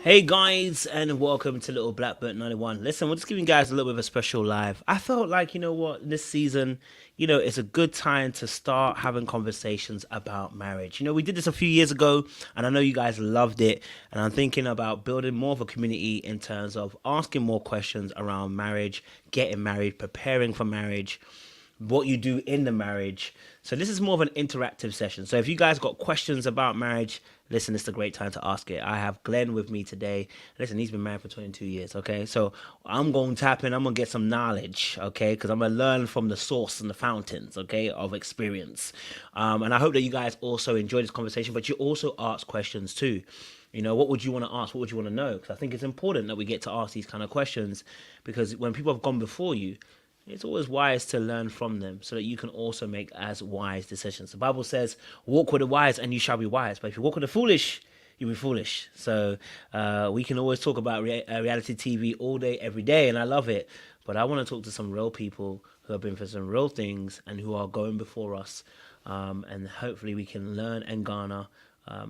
Hey guys, and welcome to Little Blackbird 91. Listen, we're just giving you guys a little bit of a special live. I felt like, you know what, this season, it's a good time to start having conversations about marriage. We did this a few years ago, and I know you guys loved it. And I'm thinking about building more of a community in terms of asking more questions around marriage, getting married, preparing for marriage, what you do in the marriage. So this is more of an interactive session. So if you guys got questions about marriage, listen, it's a great time to ask it. I have Glenn with me today. Listen, he's been married for 22 years, okay? So I'm going to tap in, I'm going to get some knowledge, okay? Because I'm going to learn from the source and the fountains, okay, of experience. And I hope that you guys also enjoy this conversation, but you also ask questions too. What would you want to ask? What would you want to know? Because I think it's important that we get to ask these kind of questions because when people have gone before you, it's always wise to learn from them so that you can also make as wise decisions. The Bible says, walk with the wise and you shall be wise. But if you walk with the foolish, you'll be foolish. So we can always talk about reality TV all day, every day, and I love it. But I want to talk to some real people who have been through some real things and who are going before us. And hopefully we can learn and garner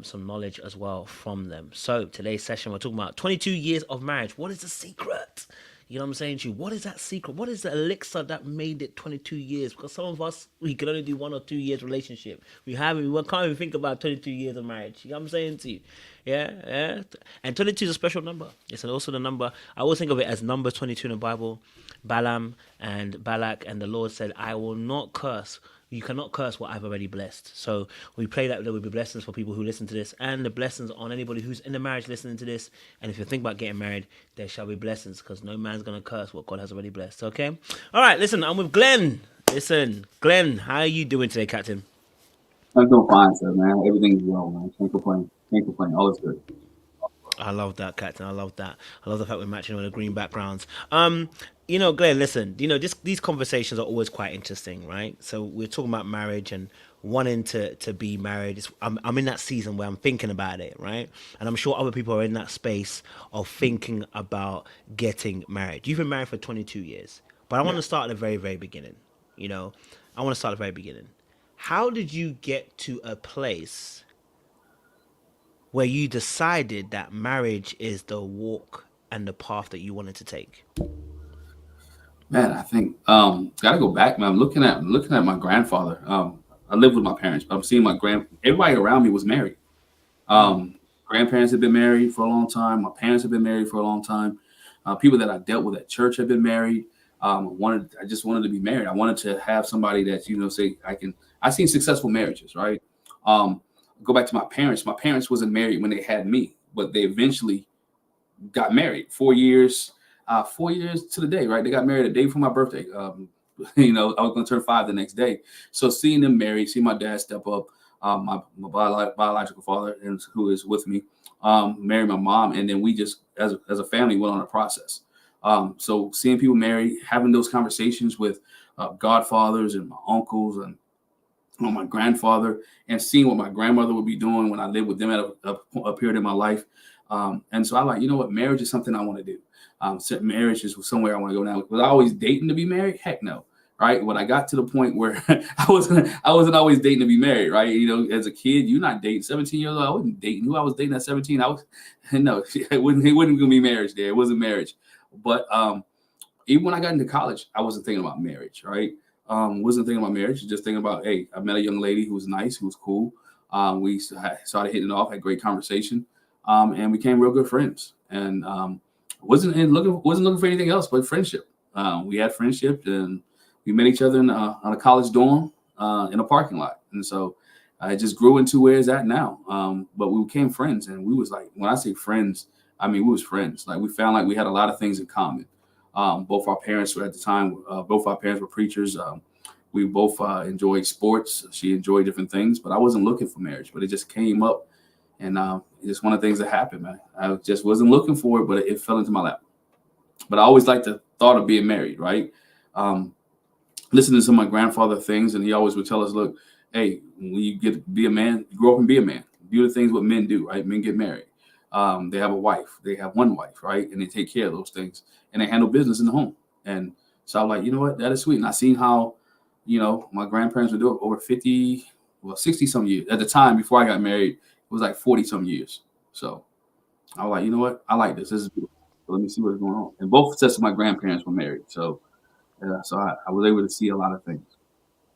some knowledge as well from them. So today's session, we're talking about 22 years of marriage. What is the secret? You know what I'm saying to you? What is that secret? What is the elixir that made it 22 years? Because some of us, we can only do 1 or 2 years relationship. We can't even think about 22 years of marriage. You know what I'm saying to you? Yeah, yeah. And 22 is a special number. It's also the number, I always think of it as number 22 in the Bible. Balaam and Balak and the Lord said, I will not curse. You cannot curse what I've already blessed. So we pray that there will be blessings for people who listen to this and the blessings on anybody who's in the marriage listening to this. And if you think about getting married, there shall be blessings because no man's going to curse what God has already blessed. Okay? All right, listen, I'm with Glenn. Listen, Glenn, how are you doing today, Captain? I'm doing fine, sir, man. Everything's well, man. Can't complain. Can't complain. All is good. I love that, Captain. I love that. I love the fact we're matching on the green backgrounds. Glenn, listen, these conversations are always quite interesting, right? So we're talking about marriage and wanting to be married. I'm in that season where I'm thinking about it, right? And I'm sure other people are in that space of thinking about getting married. You've been married for 22 years, but I want Yeah. to start at the very, very beginning. You know, I want to start at the very beginning. How did you get to a place where you decided that marriage is the walk and the path that you wanted to take? Man, I think gotta go back, man. I'm looking at my grandfather. I lived with my parents, but I'm seeing my everybody around me was married. Grandparents had been married for a long time. My parents have been married for a long time. People that I dealt with at church have been married. I just wanted to be married. I wanted to have somebody that say I can. I seen successful marriages, right? Um, go back to my parents. My parents wasn't married when they had me, but they eventually got married. 4 years, 4 years to the day, right? They got married a day before my birthday. I was going to turn 5 the next day. So seeing them married, seeing my dad step up, my biological father, and who is with me, married my mom, and then we just, as a family, went on a process. So seeing people married, having those conversations with godfathers and my uncles and my grandfather, and seeing what my grandmother would be doing when I lived with them at a period in my life. And so I like, marriage is something I want to do. Marriage is somewhere I want to go now. Was I always dating to be married? Heck no. Right. When I got to the point where I wasn't always dating to be married. Right. As a kid, you're not dating. 17 years old, I wasn't dating. Who I was dating at 17, I was no, it wouldn't gonna be marriage there. It wasn't marriage. But even when I got into college, I wasn't thinking about marriage. Right. Wasn't thinking about marriage. Just thinking about, hey, I met a young lady who was nice, who was cool. We started hitting it off, had great conversation, and became real good friends. And wasn't looking for anything else but friendship. We had friendship, and we met each other on a college dorm in a parking lot. And so it just grew into where it's at now. But we became friends, and we was like, when I say friends, I mean we was friends. Like we found like we had a lot of things in common. Both our parents were at the time. Both our parents were preachers. We both enjoyed sports. She enjoyed different things, but I wasn't looking for marriage. But it just came up, and it's just one of the things that happened, man. I just wasn't looking for it, but it fell into my lap. But I always liked the thought of being married, right? Um, Listening to some of my grandfather things, and he always would tell us, "Look, hey, when you get to be a man, you grow up and be a man. Do the things what men do, right? Men get married. They have a wife. They have one wife, right? And they take care of those things, and they handle business in the home. And so I'm like, you know what? That is sweet. And I seen how, my grandparents would do it over 50, well, 60 some years. At the time before I got married, it was like 40 some years. So I was like, you know what? I like this. This is beautiful. So let me see what's going on. And both sets of my grandparents were married. So I was able to see a lot of things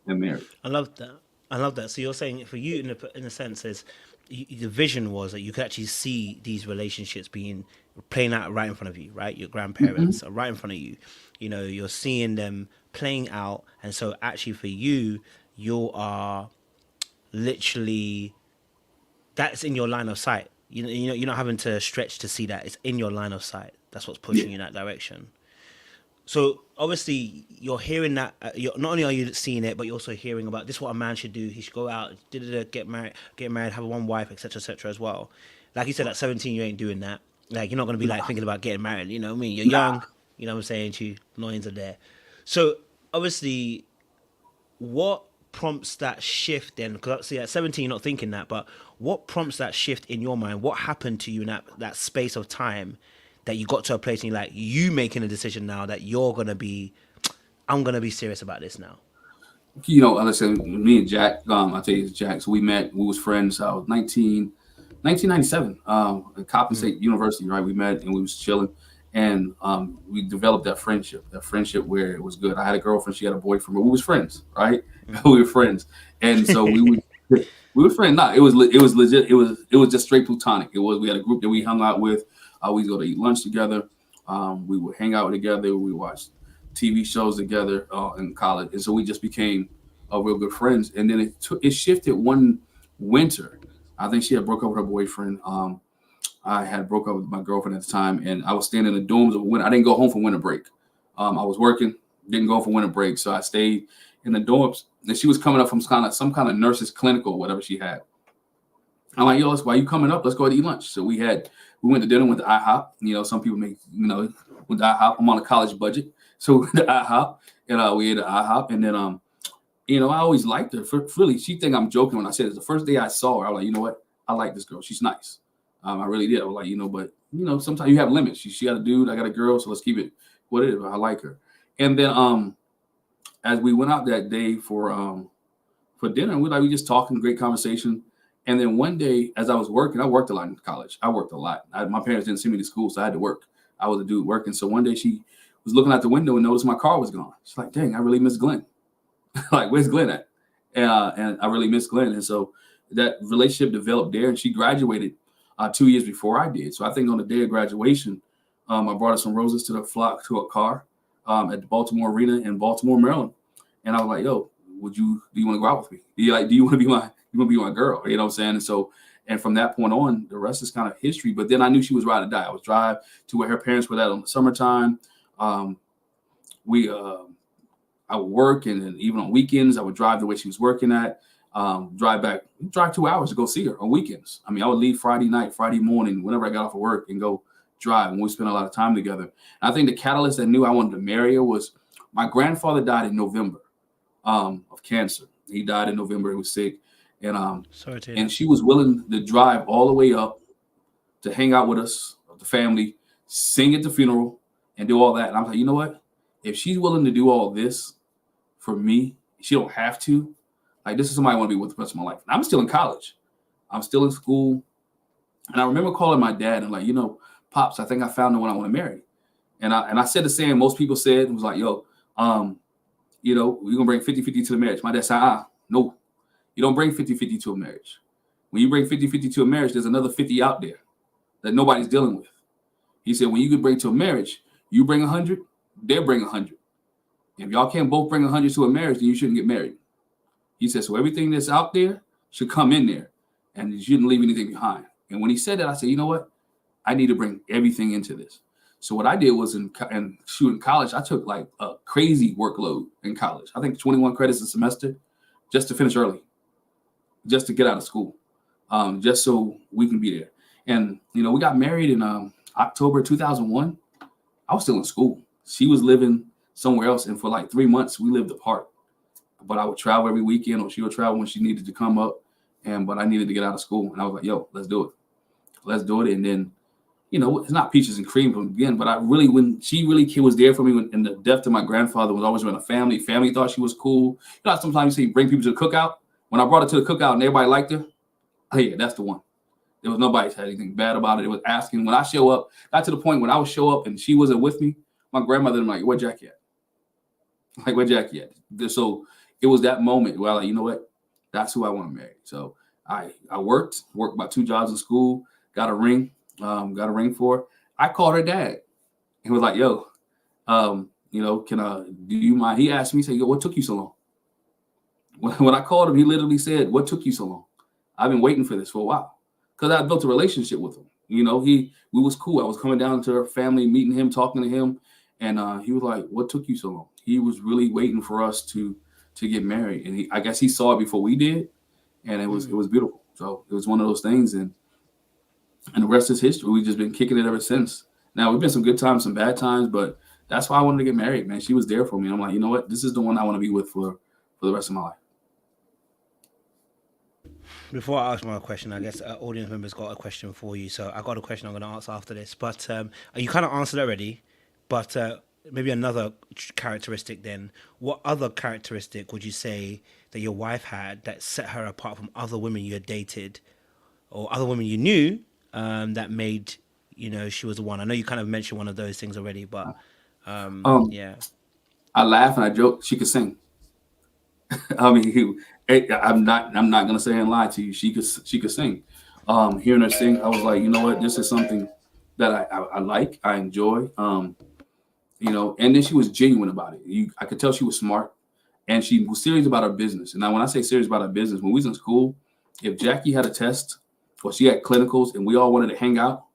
in marriage. I love that. I love that. So you're saying for you, in a sense, is the vision was that you could actually see these relationships being playing out right in front of you, right? Your Hmm. grandparents are right in front of you. You know, you're seeing them playing out, and so actually for you, you are literally that's in your line of sight. You're not having to stretch to see that. It's in your line of sight. That's what's Yeah. pushing you in that direction. So obviously you're hearing that. You're, not only are you seeing it, but you're also hearing about this. Is what a man should do. He should go out, get married, have one wife, etc., etc. As well. Like you said, at 17, you ain't doing that. Like you're not gonna be like Nah, thinking about getting married. You know what I mean? You're nah. young. You know what I'm saying to you. Loins are there. So obviously, what prompts that shift then? Because see, at 17, you're not thinking that, but what prompts that shift in your mind? What happened to you in that space of time that you got to a place and you're like, you making a decision now that I'm gonna be serious about this now? Listen, me and Jack, I tell you, Jack. So we met. We was friends. I was 1997, at Coppin State University, right? We met and we was chilling, and we developed that friendship. That friendship where it was good. I had a girlfriend. She had a boyfriend, but we was friends, right? We were friends, and so we were friends. Nah, it was legit. It was just straight plutonic. It was we had a group that we hung out with. We go to eat lunch together. We would hang out together. We watched TV shows together in college, and so we just became real good friends. And then it shifted one winter. I think she had broke up with her boyfriend. I had broke up with my girlfriend at the time, and I was staying in the dorms of winter. I didn't go home for winter break. I was working, didn't go for winter break, so I stayed in the dorms. And she was coming up from some kind of nurse's clinic or whatever she had. I'm like, yo, why you coming up? Let's go to eat lunch. So we went to dinner, went to IHOP. Some people make, went to IHOP. I'm on a college budget. So we went to IHOP and we ate at IHOP. And then, I always liked her. Really, she think I'm joking when I said it. The first day I saw her, I was like, you know what? I like this girl. She's nice. I really did. I was like, but sometimes you have limits. She got a dude, I got a girl, so let's keep it what it is. I like her. And then as we went out that day for dinner, we just talking, great conversation. And then one day, as I was working, I worked a lot in college. I worked a lot. My parents didn't send me to school, so I had to work. I was a dude working. So one day she was looking out the window and noticed my car was gone. She's like, dang, I really miss Glenn. Like, where's Glenn at? And I really miss Glenn. And so that relationship developed there. And she graduated 2 years before I did. So I think on the day of graduation, I brought her some roses to the flock to a car at the Baltimore Arena in Baltimore, Maryland. And I was like, yo, do you want to go out with me? Do you want to be my girl? You know what I'm saying? And from that point on, the rest is kind of history. But then I knew she was ride or die. I was drive to where her parents were at on the summertime. Um, we I would work, and then even on weekends, I would drive the way she was working at. Drive 2 hours to go see her on weekends. I mean, I would leave Friday night, Friday morning, whenever I got off of work, and go drive. And we spent a lot of time together. And I think the catalyst that knew I wanted to marry her was my grandfather died in November of cancer. He died in November. He was sick, and Sorry to hear and that. she was willing to drive all the way up to hang out with us, the family, sing at the funeral, and do all that. And I was like, you know what? If she's willing to do all this for me, she don't have to. Like, this is somebody I want to be with the rest of my life. And I'm still in college. I'm still in school. And I remember calling my dad and like, Pops, I think I found the one I want to marry. And I said the same most people said. It was like, yo, we're going to bring 50-50 to the marriage. My dad said, no, you don't bring 50-50 to a marriage. When you bring 50-50 to a marriage, there's another 50 out there that nobody's dealing with. He said, when you could bring to a marriage, you bring 100, they'll bring 100. If y'all can't both bring 100 to a marriage, then you shouldn't get married. He said, so everything that's out there should come in there, and you shouldn't leave anything behind. And when he said that, I said, you know what? I need to bring everything into this. So what I did was in college, I took like a crazy workload in college. I think 21 credits a semester just to finish early, just to get out of school, just so we can be there. And, we got married in October 2001. I was still in school. She was living somewhere else. And for like 3 months, we lived apart. But I would travel every weekend, or she would travel when she needed to come up. But I needed to get out of school. And I was like, yo, let's do it. Let's do it. And then, it's not peaches and cream from again, but when she really was there for me, and the death of my grandfather was always around a family. Family thought she was cool. Sometimes you say bring people to the cookout. When I brought her to the cookout and everybody liked her, oh yeah, that's the one. There was nobody said anything bad about it. It was asking when I show up. Got to the point when I would show up and she wasn't with me. My grandmother was like, "Where Jackie at? Like, where Jackie at?" So it was that moment where I like, you know what? That's who I want to marry. So I worked about 2 jobs in school, got a ring for her. I called her dad. He was like, "Yo, can I? Do you mind?" He asked me, he said, "Yo, what took you so long?" When I called him, he literally said, "What took you so long? I've been waiting for this for a while." Because I built a relationship with him. We was cool. I was coming down to her family, meeting him, talking to him, and he was like, "What took you so long?" He was really waiting for us to get married, and I guess he saw it before we did, and it was beautiful. So it was one of those things, and the rest is history. We've just been kicking it ever since. Now we've been some good times, some bad times, but that's why I wanted to get married, man. She was there for me. I'm like, you know what? This is the one I want to be with for the rest of my life. Before I ask my question, I guess audience members got a question for you. So I got a question I'm going to ask after this. But you kind of answered already. But maybe another characteristic then. What other characteristic would you say that your wife had that set her apart from other women you had dated or other women you knew that made, she was the one? I know you kind of mentioned one of those things already, but yeah. I laugh and I joke. She could sing. I mean, I'm not gonna say and lie to you. She could sing. Hearing her sing, I was like, you know what? This is something that I like. I enjoy. And then she was genuine about it. I could tell she was smart, and she was serious about her business. And now, when I say serious about her business, when we was in school, if Jackie had a test or she had clinicals and we all wanted to hang out,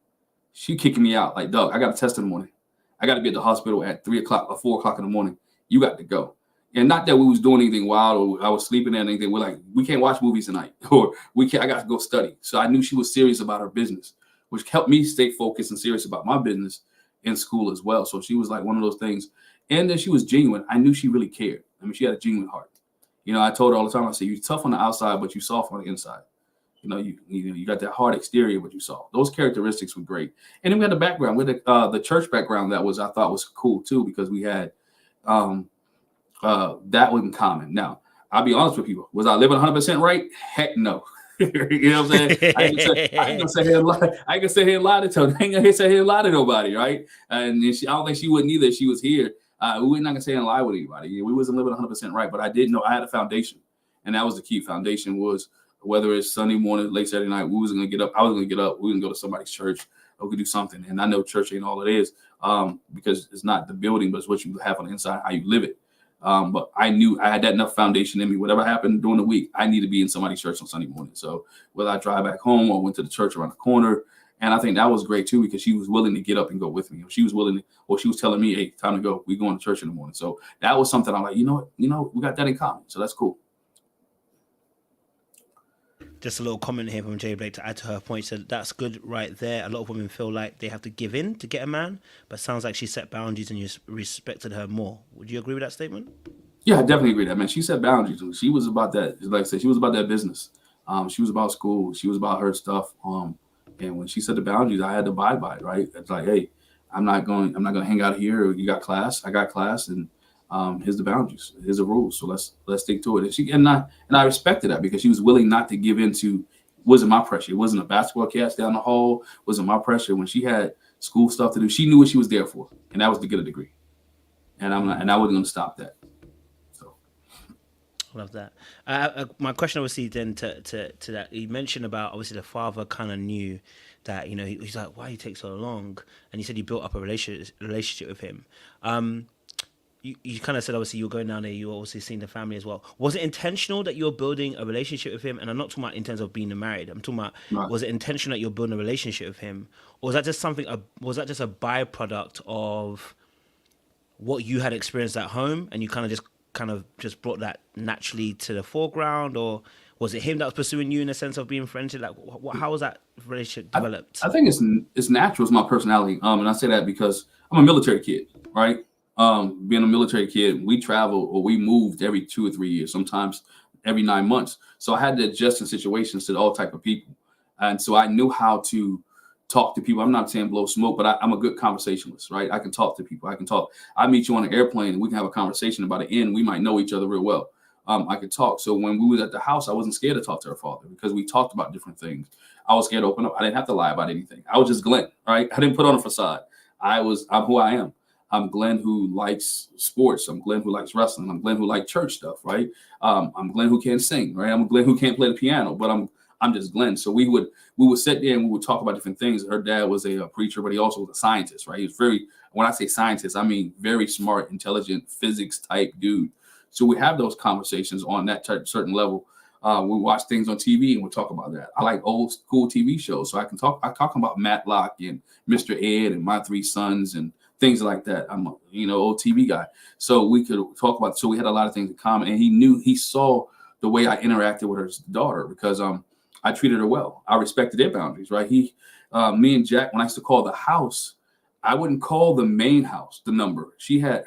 she kicking me out like, "Doug, I got a test in the morning. I got to be at the hospital at 3:00 or 4:00 in the morning. You got to go." And not that we was doing anything wild or I was sleeping or anything. We're like, we can't watch movies tonight, or I got to go study. So I knew she was serious about her business, which helped me stay focused and serious about my business in school as well. So she was like one of those things. And then she was genuine. I knew she really cared. I mean, she had a genuine heart. I told her all the time, I said, "You're tough on the outside, but you soft on the inside. You got that hard exterior, but you soft." Those characteristics were great. And then we had the background. We had the church background I thought was cool too, because we had that was in common. Now, I'll be honest with people. Was I living 100% right? Heck no. You know what I'm saying? I ain't gonna say here and lie. I ain't gonna say here and lie to her. I ain't gonna say here and lie to nobody, right? And I don't think she wouldn't either if she was here. We're not gonna say and lie with anybody. We wasn't living 100% right, but I did know I had a foundation, and that was the key. Foundation was whether it's Sunday morning, late Saturday night, we was gonna get up. I was gonna get up. We was gonna go to somebody's church, or we could do something. And I know church ain't all it is, because it's not the building, but it's what you have on the inside, how you live it. But I knew I had that enough foundation in me. Whatever happened during the week, I need to be in somebody's church on Sunday morning. So whether I drive back home or went to the church around the corner, and I think that was great too, because she was willing to get up and go with me. She was willing to, or she was telling me, "Hey, time to go. We going to church in the morning." So that was something I'm like, you know what, we got that in common. So that's cool. Just a little comment here from Jay Blake to add to her point. So that's good right there. A lot of women feel like they have to give in to get a man, but sounds like she set boundaries and you respected her more. Would you agree with that statement? Yeah, I definitely agree with that, man. She set boundaries. She was about that. Like I said, she was about that business. She was about school. She was about her stuff. And when she set the boundaries, I had to abide by it, right? It's like, hey, I'm not going to hang out here. You got class. I got class. And here's the boundaries. Here's the rules. So let's stick to it. And I respected that, because she was willing not to give into. Wasn't my pressure. It wasn't a basketball catch down the hall. Wasn't my pressure. When she had school stuff to do, she knew what she was there for, and that was to get a degree. And I wasn't going to stop that. So, love that. My question, obviously, then to that, you mentioned about obviously the father kind of knew that he's like, why you take so long, and you said you built up a relationship with him. You kind of said, obviously, you were going down there, you were obviously seeing the family as well. Was it intentional that you were building a relationship with him? And I'm not talking about in terms of being married. I'm talking about, right. Was it intentional that you're building a relationship with him? Or was that just a byproduct of what you had experienced at home, and you kind of just brought that naturally to the foreground? Or was it him that was pursuing you in the sense of being friendship? Like, how was that relationship developed? I think it's natural. It's my personality. And I say that because I'm a military kid, right? Being a military kid, we traveled or we moved every 2 or 3 years, sometimes every 9 months. So I had to adjust in situations to all type of people. And so I knew how to talk to people. I'm not saying blow smoke, but I'm a good conversationalist, right? I can talk to people. I meet you on an airplane and we can have a conversation about it, and we might know each other real well. I could talk. So when we was at the house, I wasn't scared to talk to her father because we talked about different things. I was scared to open up. I didn't have to lie about anything. I was just Glenn, right? I didn't put on a facade. I'm who I am. I'm Glenn who likes sports. I'm Glenn who likes wrestling. I'm Glenn who likes church stuff, right? I'm Glenn who can't sing, right? I'm Glenn who can't play the piano, but I'm just Glenn. So we would sit there and we would talk about different things. Her dad was a preacher, but he also was a scientist, right? He was when I say scientist, I mean very smart, intelligent, physics type dude. So we have those conversations on that certain level. We watch things on TV and we'll talk about that. I like old school TV shows, so I talk about Matlock and Mr. Ed and My Three Sons and things like that. I'm a old TV guy, so we could talk about. So we had a lot of things in common, and he saw the way I interacted with her daughter because I treated her well. I respected their boundaries, right? Me and Jack, when I used to call the house, I wouldn't call the main house the number.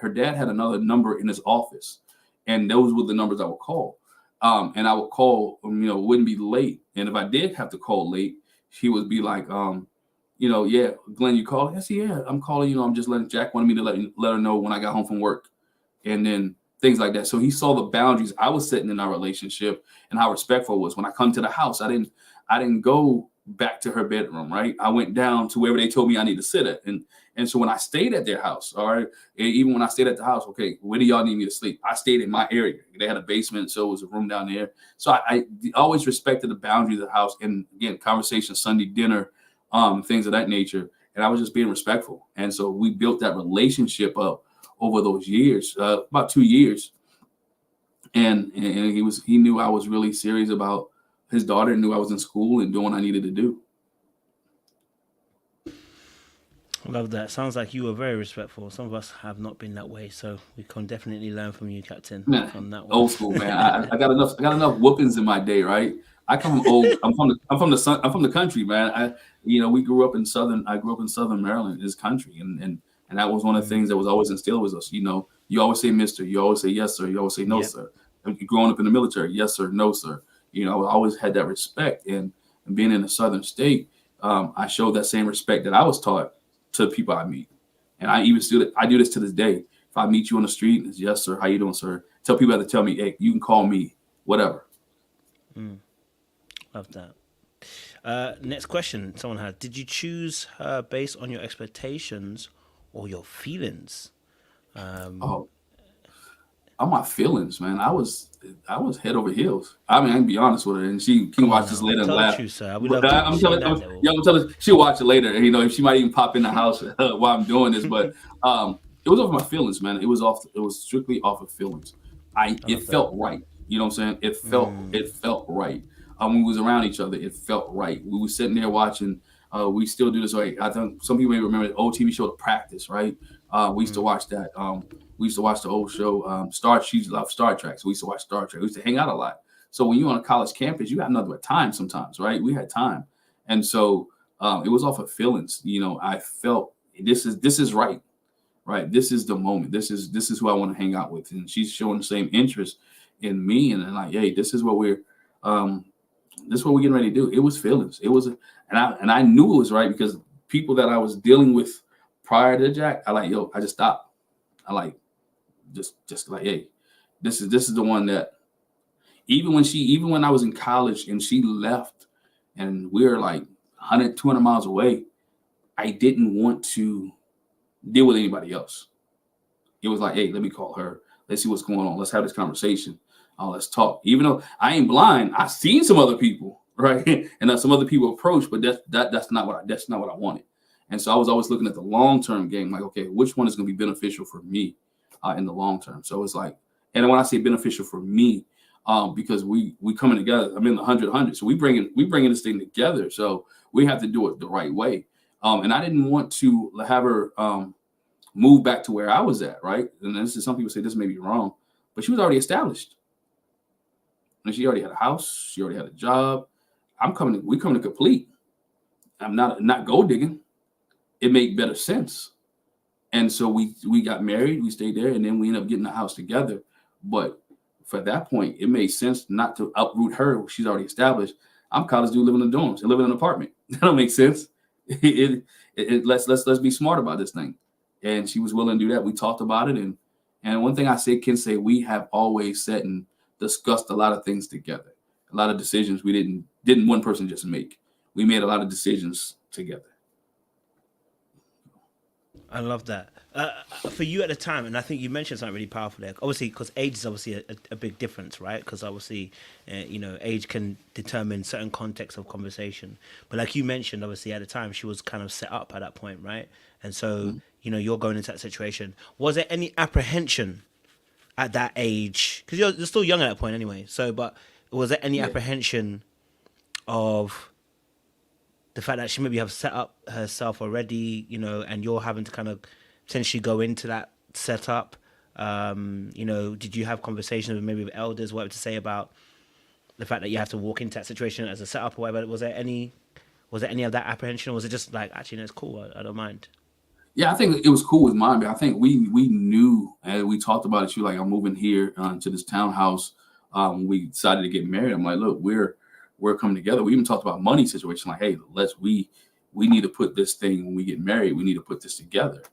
Her dad had another number in his office, and those were the numbers I would call. And I would call, wouldn't be late. And if I did have to call late, she would be like, yeah, Glenn, you called? Yes, yeah, I'm calling. I'm just letting Jack wanted me to let her know when I got home from work, and then things like that. So he saw the boundaries I was setting in our relationship and how respectful it was. When I come to the house, I didn't go back to her bedroom, right? I went down to wherever they told me I need to sit at, and so when I stayed at their house, all right, even when I stayed at the house, okay, where do y'all need me to sleep? I stayed in my area. They had a basement, so it was a room down there. So I always respected the boundaries of the house. And again, conversation, Sunday dinner, things of that nature. And I was just being respectful. And so we built that relationship up over those years, about 2 years. And he knew I was really serious about his daughter, and knew I was in school and doing what I needed to do. Love that. Sounds like you were very respectful. Some of us have not been that way, so we can definitely learn from you, Captain, Man, on that one. old school, man. I got enough whoopings in my day, right? I come from old. I'm from the country, man. We grew up in southern. I grew up in Southern Maryland, this country, and that was one of the things that was always instilled with us. You always say Mister, you always say yes sir, you always say no Yep. sir. And growing up in the military, yes sir, no sir. I always had that respect, and being in a southern state, I showed that same respect that I was taught to people I meet, and I do this to this day. If I meet you on the street, it's yes sir, how you doing, sir? Tell people have to tell me, hey, you can call me whatever. Love that. Next question someone had. Did you choose her based on your expectations or your feelings? Oh, on my feelings, man. I was head over heels. I mean, I can be honest with her, and she can Come on watch this now. later and Tell the laugh. truth, sir. We But love to I'm shame telling, that devil. I'm telling, she'll watch it later. And, if she might even pop in the house while I'm doing this, but it was off my feelings, man. It was strictly off of feelings. I It love that. felt right. You know what I'm saying? It felt right. When we was around each other, it felt right. We were sitting there watching. We still do this. Right? I think some people may remember the old TV show, The Practice, right? We used to watch that. We used to watch the old show, She loved Star Trek, so we used to watch Star Trek. We used to hang out a lot. So when you're on a college campus, you got nothing but time sometimes, right? We had time, and so it was off of feelings. I felt this is right, right? This is the moment. This is who I want to hang out with, and she's showing the same interest in me, and like, hey, um, this is what we're getting ready to do. It was feelings. It was, and I knew it was right because people that I was dealing with prior to Jack, I just stopped. I like just like, hey, this is the one that even when I was in college and she left and we were like 100, 200 miles away, I didn't want to deal with anybody else. It was like, hey, let me call her. Let's see what's going on. Let's have this conversation. Let's talk. Even though I ain't blind, I've seen some other people, right? And some other people approach, but that's not what I wanted. And so I was always looking at the long term game, like, okay, which one is going to be beneficial for me in the long term? So it's like, and when I say beneficial for me, because we coming together. I'm in the 100, so we bringing this thing together. So we have to do it the right way. And I didn't want to have her move back to where I was at, right? And this is, some people say this may be wrong, but she was already established. And she already had a house. She already had a job. We coming to complete. I'm not gold digging. It made better sense. And so we got married. We stayed there, and then we ended up getting a house together. But for that point, it made sense not to uproot her. She's already established. I'm a college dude living in the dorms and living in an apartment. That don't make sense. Let's be smart about this thing. And she was willing to do that. We talked about it, and one thing can say we have always sat and discussed a lot of things together. A lot of decisions we didn't one person just make. We made a lot of decisions together. I love that. For you at the time, and I think you mentioned something really powerful there. Obviously, because age is obviously a big difference, right? Because obviously, age can determine certain contexts of conversation. But like you mentioned, obviously at the time, she was kind of set up at that point, right? And so, Mhm. you're going into that situation. Was there any apprehension at that age? Because you're still young at that point anyway. So, but was there any Yeah. apprehension of the fact that she maybe have set up herself already, and you're having to kind of potentially go into that setup? Did you have conversations with maybe with elders, whatever, to say about the fact that you have to walk into that situation as a setup or whatever? Was there any of that apprehension, or was it just like, actually, no, it's cool, I don't mind? Yeah, I think it was cool with mine, but I think we knew and we talked about it. She was like, I'm moving here to this townhouse. We decided to get married. I'm like, look, we're coming together. We even talked about money situation. Like, hey, we need to put this thing when we get married. We need to put this together.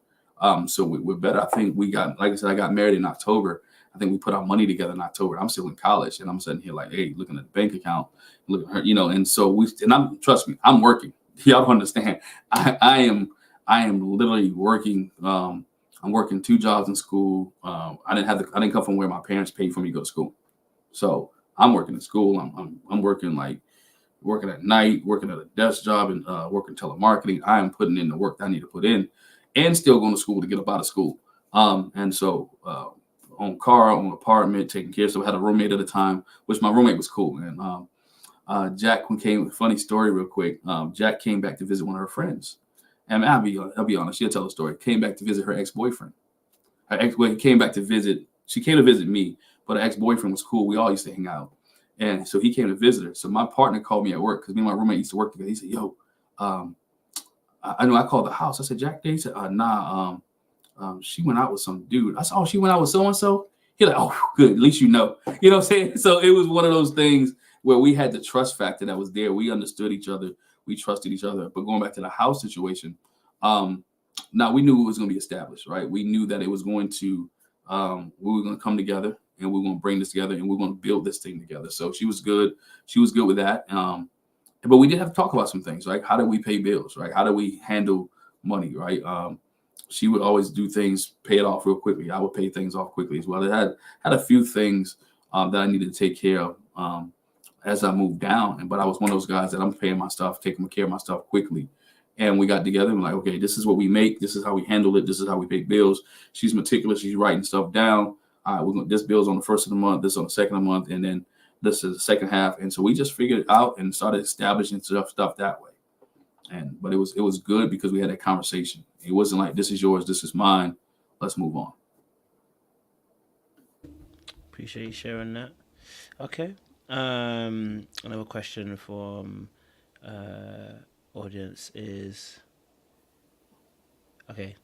So we're better. I think we got, like I said, I got married in October. I think we put our money together in October. I'm still in college, and I'm sitting here like, hey, looking at the bank account, look at her. And so and I'm trust me, I'm working. Y'all don't understand. I am literally working. I'm working 2 jobs in school. I didn't come from where my parents paid for me to go to school. So I'm working in school. I'm working like working at night, working at a desk job, and working telemarketing. I am putting in the work that I need to put in, and still going to school to get up out of school. And so on car, on apartment, taking care of stuff. I had a roommate at the time, which my roommate was cool, man. Jack came. Funny story, real quick. Jack came back to visit one of her friends, and I'll be honest. She'll tell the story. Came back to visit her ex boyfriend. He came back to visit. She came to visit me, but her ex boyfriend was cool. We all used to hang out, and so he came to visit her. So my partner called me at work because me and my roommate used to work together. He said, "Yo, um, I know I called the house." I said, "Jack," he said, "Nah, she went out with some dude." I said, "Oh, she went out with so and so." He like, "Oh, good. At least you know." You know what I'm saying? So it was one of those things where we had the trust factor that was there. We understood each other. We trusted each other. But going back to the house situation, um, now we knew it was going to be established, right? We knew that it was going to, we were going to come together and we were going to bring this together and we were going to build this thing together. So she was good. She was good with that. But we did have to talk about some things, right? How do we pay bills, right? How do we handle money, right? She would always do things, pay it off real quickly. I would pay things off quickly as well. It had a few things that I needed to take care of as I moved down. But I was one of those guys that I'm paying my stuff, taking care of my stuff quickly. And we got together and like, okay, this is what we make. This is how we handle it. This is how we pay bills. She's meticulous. She's writing stuff down. All right, this bill's on the first of the month. This on the second of the month, and then this is the second half. And so we just figured it out and started establishing stuff that way. But it was good because we had that conversation. It wasn't like this is yours, this is mine. Let's move on. Appreciate you sharing that. Okay. Another question from audience is, okay,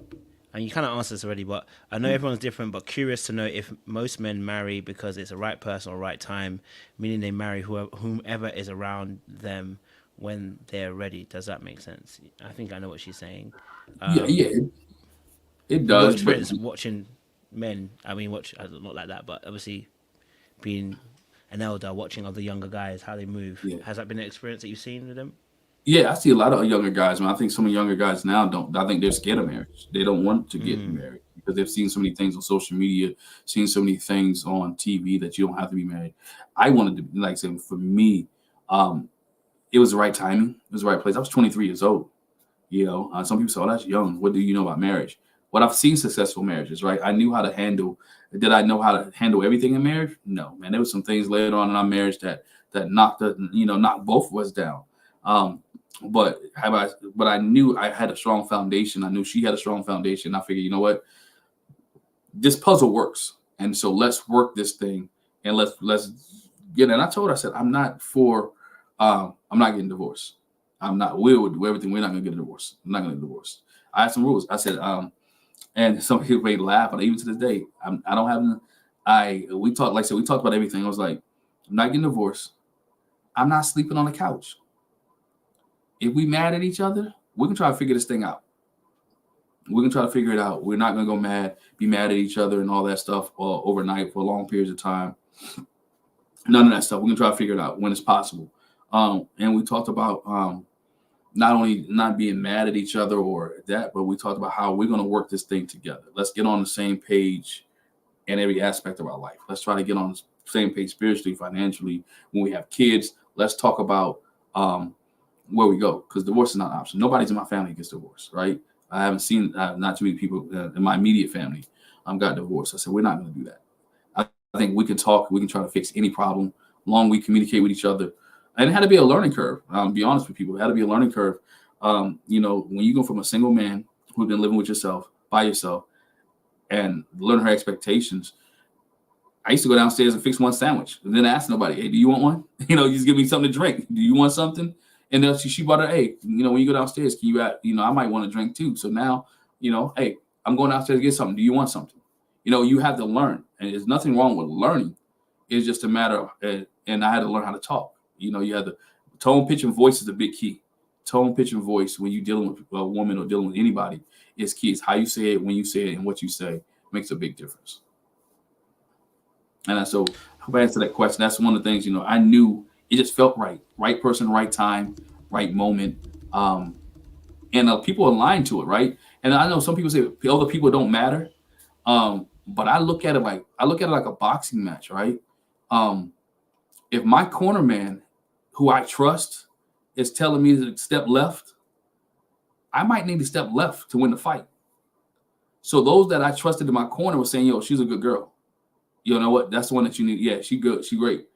and you kind of answered this already, but I know everyone's different, but curious to know if most men marry because it's the right person or right time, meaning they marry whomever is around them when they're ready. Does that make sense? I think I know what she's saying. Yeah, Um, yeah, it from your does. But experience watching men, I mean, not like that, but obviously being an elder, watching other younger guys, how they move, yeah, has that been an experience that you've seen with them? yeah, I see a lot of younger guys. Man, I think some of younger guys now don't. I think they're scared of marriage. They don't want to get Mm, married because they've seen so many things on social media, seen so many things on TV that you don't have to be married. I wanted to, like I said, for me, um, it was the right timing. It was the right place. I was 23 years old. Some people say, "Oh, that's young. What do you know about marriage?" What I've seen successful marriages, right? I knew how to handle. Did I know how to handle everything in marriage? No, man. There was some things later on in our marriage that knocked both of us down. Um, but I knew I had a strong foundation. I knew she had a strong foundation. I figured, you know what, this puzzle works, and so let's work this thing, and let's get it. And I told her, I said, I'm not getting divorced. I'm not. We'll do everything. We're not gonna get a divorce. I'm not gonna get divorced. I had some rules. I said, and some people may laugh, but even to this day, I don't have. We talked, like I said, we talked about everything. I was like, I'm not getting divorced. I'm not sleeping on the couch. If we mad at each other, we can try to figure this thing out. We can try to figure it out. We're not gonna be mad at each other and all that stuff overnight for long periods of time. None of that stuff. We're gonna try to figure it out when it's possible. And we talked about not only not being mad at each other or that, but we talked about how we're gonna work this thing together. Let's get on the same page in every aspect of our life. Let's try to get on the same page spiritually, financially. When we have kids, let's talk about where we go, because divorce is not an option. Nobody's in my family gets divorced, right? I haven't seen not too many people in my immediate family got divorced. I said we're not going to do that. I think we can talk. We can try to fix any problem. Long we communicate with each other, and it had to be a learning curve. Be honest with people, it had to be a learning curve. When you go from a single man who's been living with yourself by yourself and learn her expectations. I used to go downstairs and fix one sandwich and then ask nobody, hey, do you want one? You just give me something to drink. Do you want something? And then she brought her, hey, when you go downstairs, can you, I might want to drink too. So now, hey, I'm going downstairs to get something. Do you want something? You have to learn. And there's nothing wrong with learning. It's just a matter of, and I had to learn how to talk. You had the tone, pitch, and voice is the big key. Tone, pitch, and voice when you're dealing with a woman or dealing with anybody is key. It's how you say it, when you say it, and what you say makes a big difference. And so I hope I answered that question. That's one of the things, I knew it just felt right. Right person, right time, right moment. And people align to it, right? And I know some people say other people don't matter. But I look at it like a boxing match, right? If my corner man, who I trust, is telling me to step left, I might need to step left to win the fight. So those that I trusted in my corner were saying, yo, she's a good girl. You know what? That's the one that you need. Yeah, she good. She great.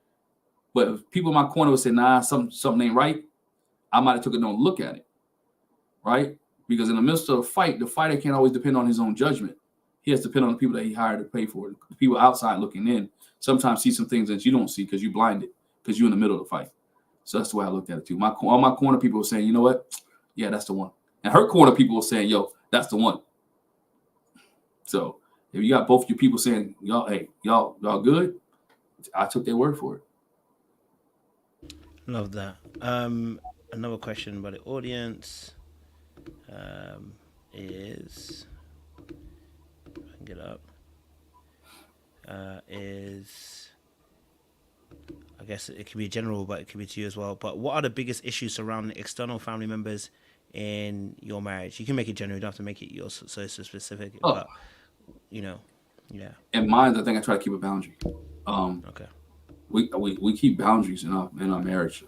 But if people in my corner would say, nah, something ain't right, I might have took a no look at it, right? Because in the midst of a fight, the fighter can't always depend on his own judgment. He has to depend on the people that he hired to pay for it. The people outside looking in sometimes see some things that you don't see because you blinded, because you're in the middle of the fight. So that's the way I looked at it too. All my corner people were saying, you know what? Yeah, that's the one. And her corner people were saying, yo, that's the one. So if you got both your people saying, y'all good, I took their word for it. Love that. Another question by the audience is, if I can get up, is, I guess it could be general, but it could be to you as well. But what are the biggest issues surrounding external family members in your marriage? You can make it general. You don't have to make it yours so specific. Oh. But yeah. In mine, I think I try to keep a boundary. Okay. We keep boundaries in our marriage.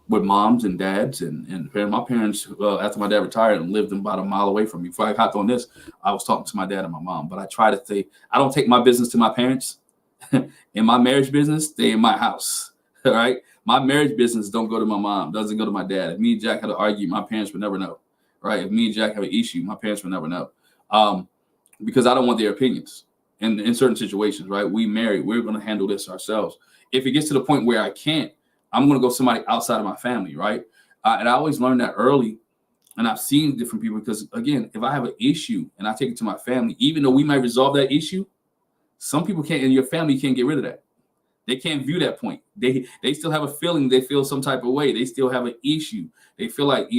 With moms and dads and my parents, after my dad retired and lived about a mile away from me. Before I hopped on this, I was talking to my dad and my mom. But I try to say, I don't take my business to my parents. In my marriage business, they in my house. All right. My marriage business don't go to my mom, doesn't go to my dad. If me and Jack had to argue, my parents would never know. Right. If me and Jack have an issue, my parents would never know. Because I don't want their opinions in certain situations. Right. We married. We're going to handle this ourselves. If it gets to the point where I can't, I'm going to go somebody outside of my family, right? And I always learned that early, and I've seen different people because, again, if I have an issue and I take it to my family, even though we might resolve that issue, some people can't, and your family can't get rid of that. They can't view that point. They still have a feeling. They feel some type of way. They still have an issue. They feel like,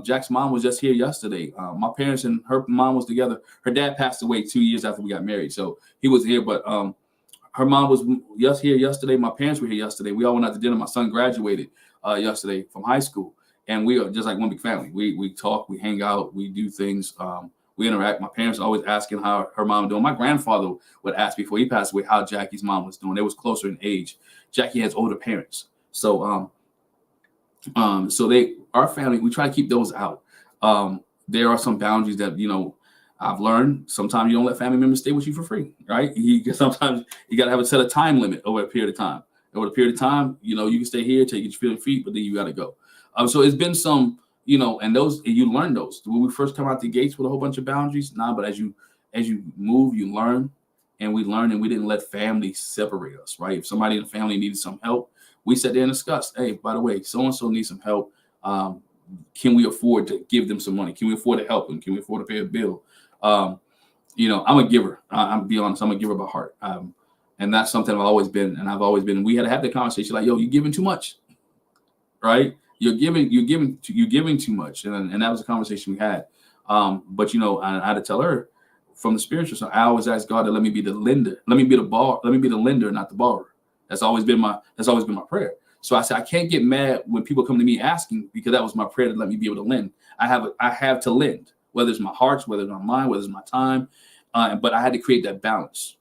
Jack's mom was just here yesterday. My parents and her mom was together. Her dad passed away 2 years after we got married, so he was here, but her mom was just here yesterday. My parents were here yesterday. We all went out to dinner. My son graduated yesterday from high school. And we are just like one big family. We talk, we hang out, we do things, we interact. My parents are always asking how her mom doing. My grandfather would ask before he passed away how Jackie's mom was doing. They was closer in age. Jackie has older parents. So our family, we try to keep those out. There are some boundaries that, I've learned sometimes you don't let family members stay with you for free, right? Sometimes you got to have a set of time limit over a period of time. Over a period of time, you can stay here till you get your feet, but then you got to go. So it's been some, and you learn those. When we first come out the gates with a whole bunch of boundaries, but as you move, you learn, and we learn, and we didn't let family separate us, right? If somebody in the family needed some help, we sat there and discussed, hey, by the way, so-and-so needs some help. Can we afford to give them some money? Can we afford to help them? Can we afford to pay a bill? I'm a giver. I'll be honest. I'm a giver by heart. And that's something I've always been. And I've always been. We had to have the conversation like, yo, you're giving too much, right? You're giving too much. And that was a conversation we had. But I had to tell her from the spiritual side, I always ask God to let me be the lender. Let me be the lender, not the borrower. That's always been my prayer. So I said, I can't get mad when people come to me asking, because that was my prayer to let me be able to lend. I have to lend, whether it's my heart, whether it's my mind, whether it's my time. But I had to create that balance.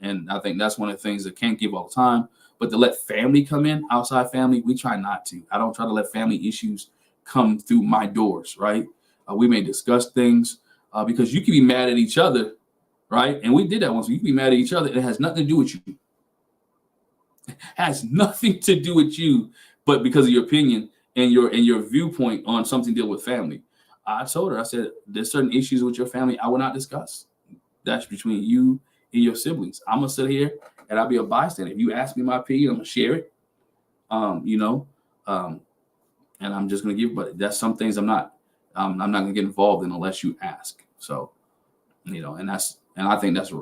And I think that's one of the things that can't give all the time. But to let family come in, outside family, we try not to. I don't try to let family issues come through my doors, right? We may discuss things because you can be mad at each other, right? And we did that once. You can be mad at each other. It has nothing to do with you. It has nothing to do with you, but because of your opinion and your viewpoint on something dealing with family. I told her, I said, there's certain issues with your family I will not discuss. That's between you and your siblings. I'm gonna sit here and I'll be a bystander. If you ask me my opinion, I'm gonna share it. And I'm just gonna give. But that's some things I'm not gonna get involved in unless you ask. So, and I think that's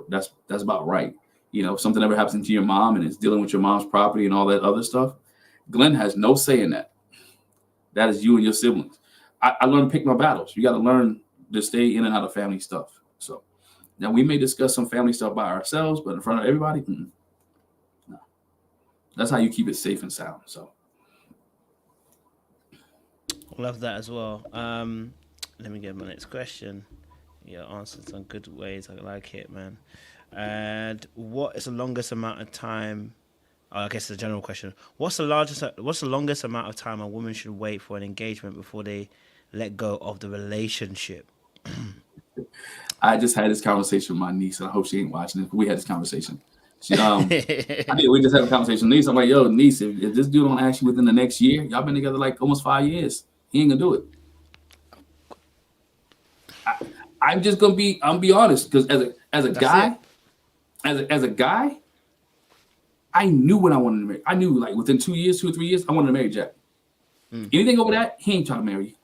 about right. If something ever happens to your mom and it's dealing with your mom's property and all that other stuff, Glenn has no say in that. That is you and your siblings. I learned to pick my battles. You got to learn to stay in and out of family stuff. So now we may discuss some family stuff by ourselves, but in front of everybody, no. That's how you keep it safe and sound. So Love that as well. Let me get my next question. Yeah, answered some good ways. I like it, man. And what is the longest amount of time? Oh, I guess it's a general question. What's the longest amount of time a woman should wait for an engagement before they let go of the relationship? I just had this conversation with my niece, and I hope she ain't watching it. We had this conversation. We just had a conversation with niece. I'm like, yo, niece, if this dude don't ask you within the next year, y'all been together like almost 5 years. He ain't gonna do it. I'm be honest, because as a guy, as a guy, I knew when I wanted to marry. I knew like within 2 years, 2 or 3 years, I wanted to marry Jack. Anything over that, he ain't trying to marry you.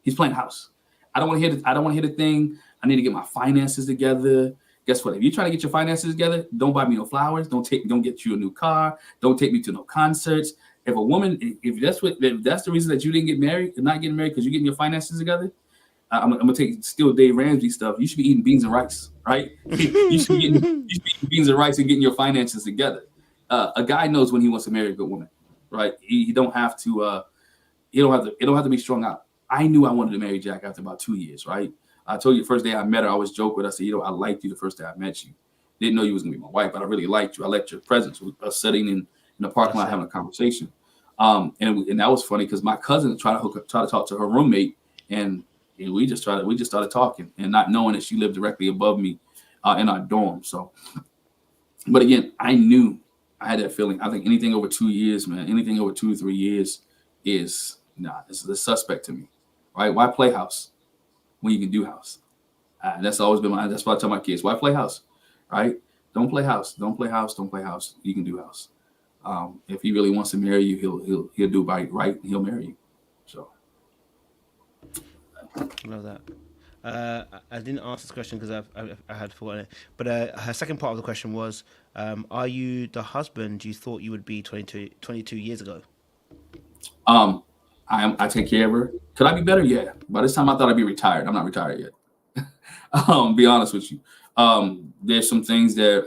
He's playing house. I don't want to hear the thing. I need to get my finances together. Guess what? If you're trying to get your finances together, don't buy me no flowers. Don't get you a new car. Don't take me to no concerts. If a woman, if that's the reason that you didn't get married, and not getting married because you're getting your finances together, I'm gonna steal Dave Ramsey stuff. You should be eating beans and rice, right? You should be eating beans and rice and getting your finances together. A guy knows when he wants to marry a good woman, right? He don't have to. It don't have to be strung out. I knew I wanted to marry Jack after about 2 years, right? I told you the first day I met her, I was joking with her. I said, I liked you the first day I met you. Didn't know you was gonna be my wife, but I really liked you. I liked your presence. Us sitting in the parking lot having a conversation. And that was funny because my cousin tried to talk to her roommate, and we just started talking, and not knowing that she lived directly above me in our dorm. So, but again, I knew I had that feeling. I think anything over 2 years, man, anything over 2 or 3 years is it's the suspect to me, right? Why play house when you can do house? That's always been that's what I tell my kids. Why play house, right? Don't play house. Don't play house. Don't play house. You can do house. If he really wants to marry you, he'll do right. And he'll marry you. So. Love that. I didn't answer this question because I had forgotten it. But her second part of the question was, are you the husband you thought you would be 22 years ago? I take care of her. Could I be better? Yeah. By this time, I thought I'd be retired. I'm not retired yet. Be honest with you. There's some things that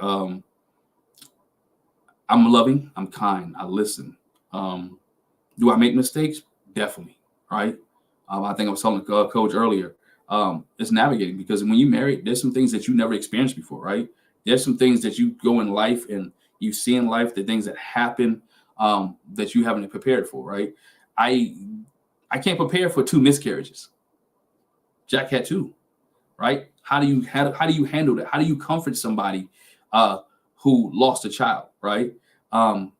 I'm loving. I'm kind. I listen. Do I make mistakes? Definitely. Right. I think I was telling the coach earlier. It's navigating, because when you marry, there's some things that you never experienced before. Right. There's some things that you go in life and you see in life, the things that happen that you haven't prepared for. Right. I can't prepare for 2 miscarriages. Jack had 2, right? How do you handle that? How do you comfort somebody who lost a child, right? And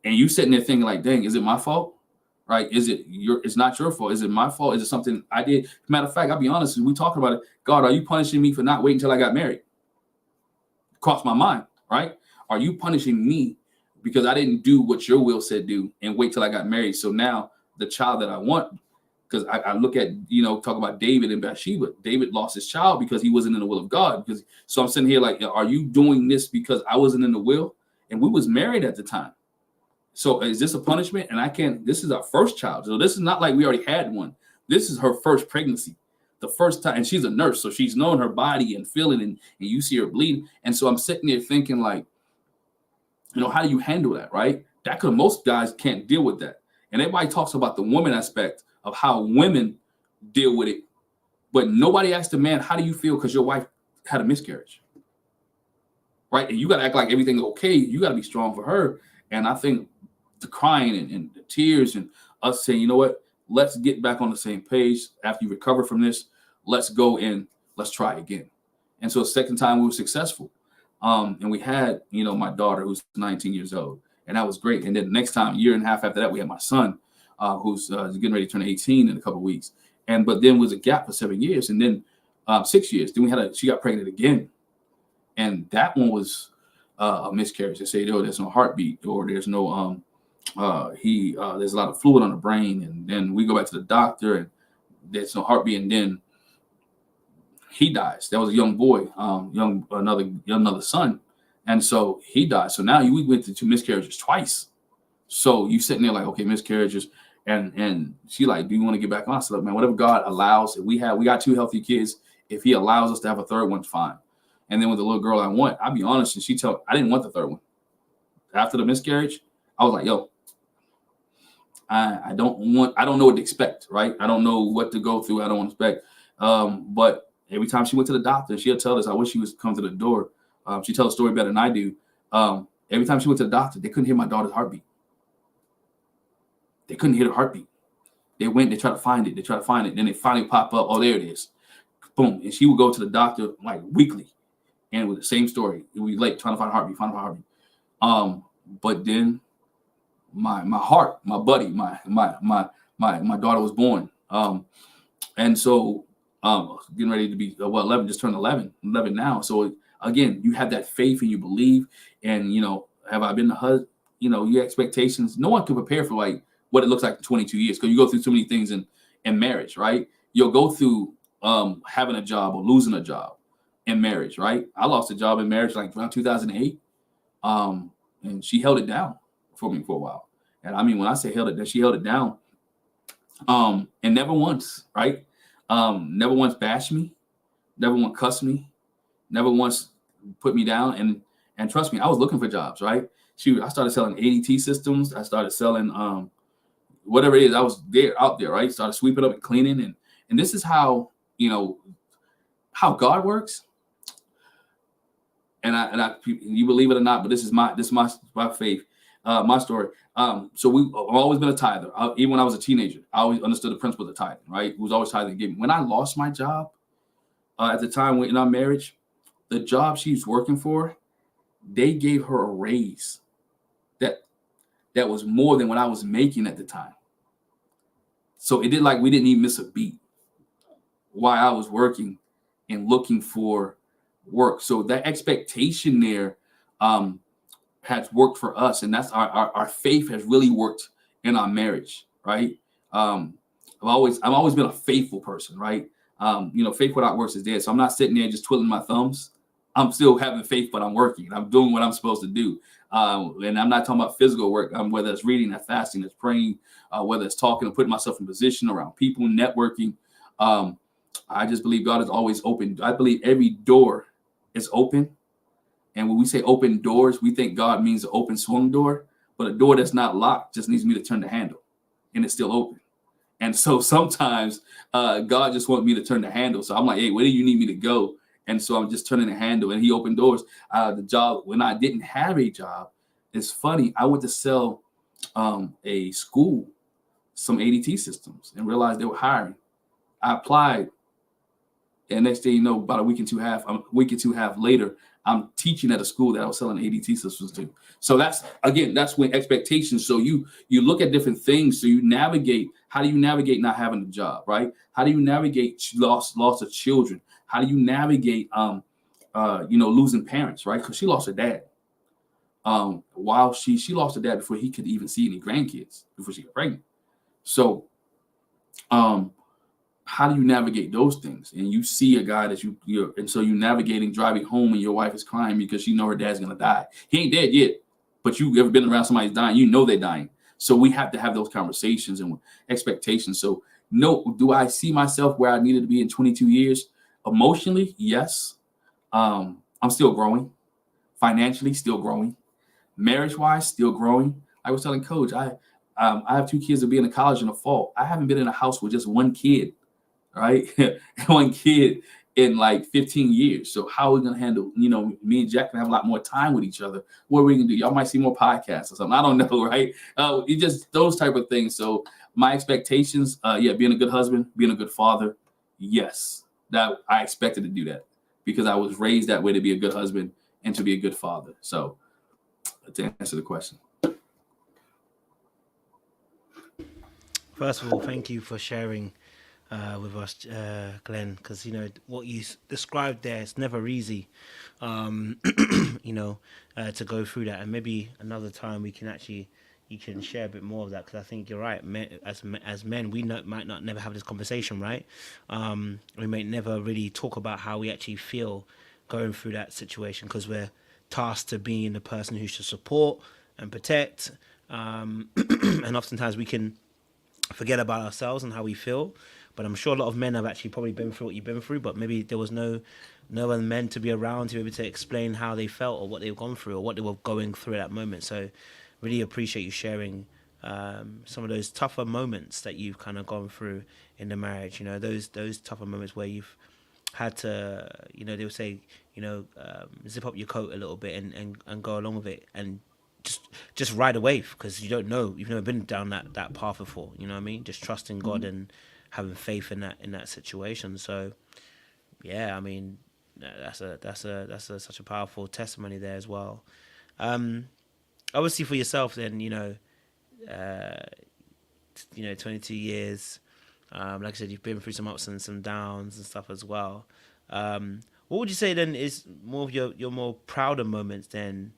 you sitting there thinking like, dang, is it my fault? Right? It's not your fault. Is it my fault? Is it something I did? Matter of fact, I'll be honest, we talk about it. God, are you punishing me for not waiting until I got married? Crossed my mind, right? Are you punishing me because I didn't do what your will said do and wait till I got married? So now the child that I want, because I look at, talk about David and Bathsheba. David lost his child because he wasn't in the will of God. So I'm sitting here like, are you doing this because I wasn't in the will? And we was married at the time. So is this a punishment? And this is our first child. So this is not like we already had one. This is her first pregnancy, the first time. And she's a nurse, so she's knowing her body and feeling, and you see her bleeding. And so I'm sitting there thinking like, How do you handle that, right? That could most guys can't deal with that. And everybody talks about the woman aspect of how women deal with it, but nobody asks the man, how do you feel because your wife had a miscarriage, right? And you got to act like everything's okay. You got to be strong for her. And I think the crying and the tears and us saying, you know what, let's get back on the same page after you recover from this. Let's go and let's try again. And so the second time we were successful. And we had, my daughter who's 19 years old, and that was great. And then the next time, a year and a half after that, we had my son, who's getting ready to turn 18 in a couple of weeks. But then was a gap for 7 years, and then 6 years. Then she got pregnant again, and that one was a miscarriage. They say, oh, there's no heartbeat, or there's no there's a lot of fluid on the brain, and then we go back to the doctor, and there's no heartbeat, and then he dies. That was a young boy, another son, and so he died. So now we went to 2 miscarriages twice. So you sitting there like, okay, miscarriages, and she like, do you want to get back on? I said, look, man, whatever God allows. If we got 2 healthy kids. If He allows us to have a third one, fine. And then with the little girl I want, I'll be honest, and I didn't want the third one. After the miscarriage, I was like, yo, I don't know what to expect, right? I don't know what to go through. I don't want to expect. But every time she went to the doctor, she'll tell us, I wish she was come to the door. She tells a story better than I do. Every time she went to the doctor, they couldn't hear my daughter's heartbeat. They couldn't hear the heartbeat. They tried to find it. Then they finally pop up. Oh, there it is. Boom. And she would go to the doctor like weekly. And with the same story. It would be late trying to find a heartbeat. But then my heart, my buddy, my daughter was born. And so getting ready to be 11, just turned 11 now. So again, you have that faith and you believe. And have I been the husband? Your expectations. No one can prepare for like what it looks like in 22 years, because you go through so many things in marriage, right? You'll go through having a job or losing a job in marriage, right? I lost a job in marriage like around 2008, and she held it down for me for a while. And I mean, when I say held it down, she held it down, and never once, right? Never once bashed me, never once cussed me, never once put me down. And trust me, I was looking for jobs, right? I started selling ADT systems. I started selling whatever it is. I was out there, right? Started sweeping up and cleaning, and this is how how God works. And you believe it or not, but this is my faith, my story. So I've always been a tither. Even when I was a teenager, I always understood the principle of tithing, right? It was always tithing and giving. When I lost my job at the time in our marriage, the job she's working for, they gave her a raise that was more than what I was making at the time. So it did like we didn't even miss a beat while I was working and looking for work. So that expectation there has worked for us, and that's our faith has really worked in our marriage, right? I've always been a faithful person, right? Faith without works is dead. So I'm not sitting there just twiddling my thumbs. I'm still having faith, but I'm working. I'm doing what I'm supposed to do. And I'm not talking about physical work, whether it's reading, that's fasting, that's praying, whether it's talking or putting myself in position around people, networking. I just believe God is always open. I believe every door is open. And when we say open doors, we think God means an open swung door, but a door that's not locked just needs me to turn the handle and it's still open. And so sometimes God just wants me to turn the handle. So I'm like, hey, where do you need me to go? And so I'm just turning the handle, and He opened doors. The job, when I didn't have a job, it's funny. I went to sell a school some ADT systems and realized they were hiring. I applied, and next thing you know, about a week and two half later, I'm teaching at a school that I was selling ADT systems to. So that's when expectations. So you look at different things. So you navigate. How do you navigate not having a job, right? How do you navigate loss of children? How do you navigate, losing parents, right? Because she lost her dad. While she lost her dad before he could even see any grandkids, before she got pregnant. So, how do you navigate those things? And you see a guy that and so you navigating driving home, and your wife is crying because she know her dad's gonna die. He ain't dead yet, but you ever been around somebody's dying? You know they're dying. So we have to have those conversations and expectations. So, no, do I see myself where I needed to be in 22 years? Emotionally, yes. I'm still growing. Financially, still growing. Marriage wise, still growing. I was telling Coach, I have 2 kids that be in the college in the fall. I haven't been in a house with just one kid, right? One kid in like 15 years. So how are we gonna handle? Me and Jack can have a lot more time with each other. What are we gonna do? Y'all might see more podcasts or something. I don't know, right? It just those type of things. So my expectations, being a good husband, being a good father, yes, that I expected to do that because I was raised that way to be a good husband and to be a good father. So to answer the question. First of all, thank you for sharing with us, Glenn, because what you described there. It's never easy, um, to go through that, and maybe another time we can actually you can share a bit more of that because I think you're right. As men, we might not never have this conversation, right? We may never really talk about how we actually feel going through that situation because we're tasked to being the person who should support and protect, and oftentimes we can forget about ourselves and how we feel. But I'm sure a lot of men have actually probably been through what you've been through, but maybe there was no other men to be around to be able to explain how they felt or what they've gone through or what they were going through at that moment. So really appreciate you sharing some of those tougher moments that you've kind of gone through in the marriage. Those tougher moments where you've had to, they would say, zip up your coat a little bit and go along with it and just ride a wave because you don't know, you've never been down that path before. You know what I mean? Just trusting God and having faith in that situation. So yeah, I mean that's such a powerful testimony there as well. Obviously for yourself then, 22 years. Like I said, you've been through some ups and some downs and stuff as well. What would you say then is more of your more prouder moments than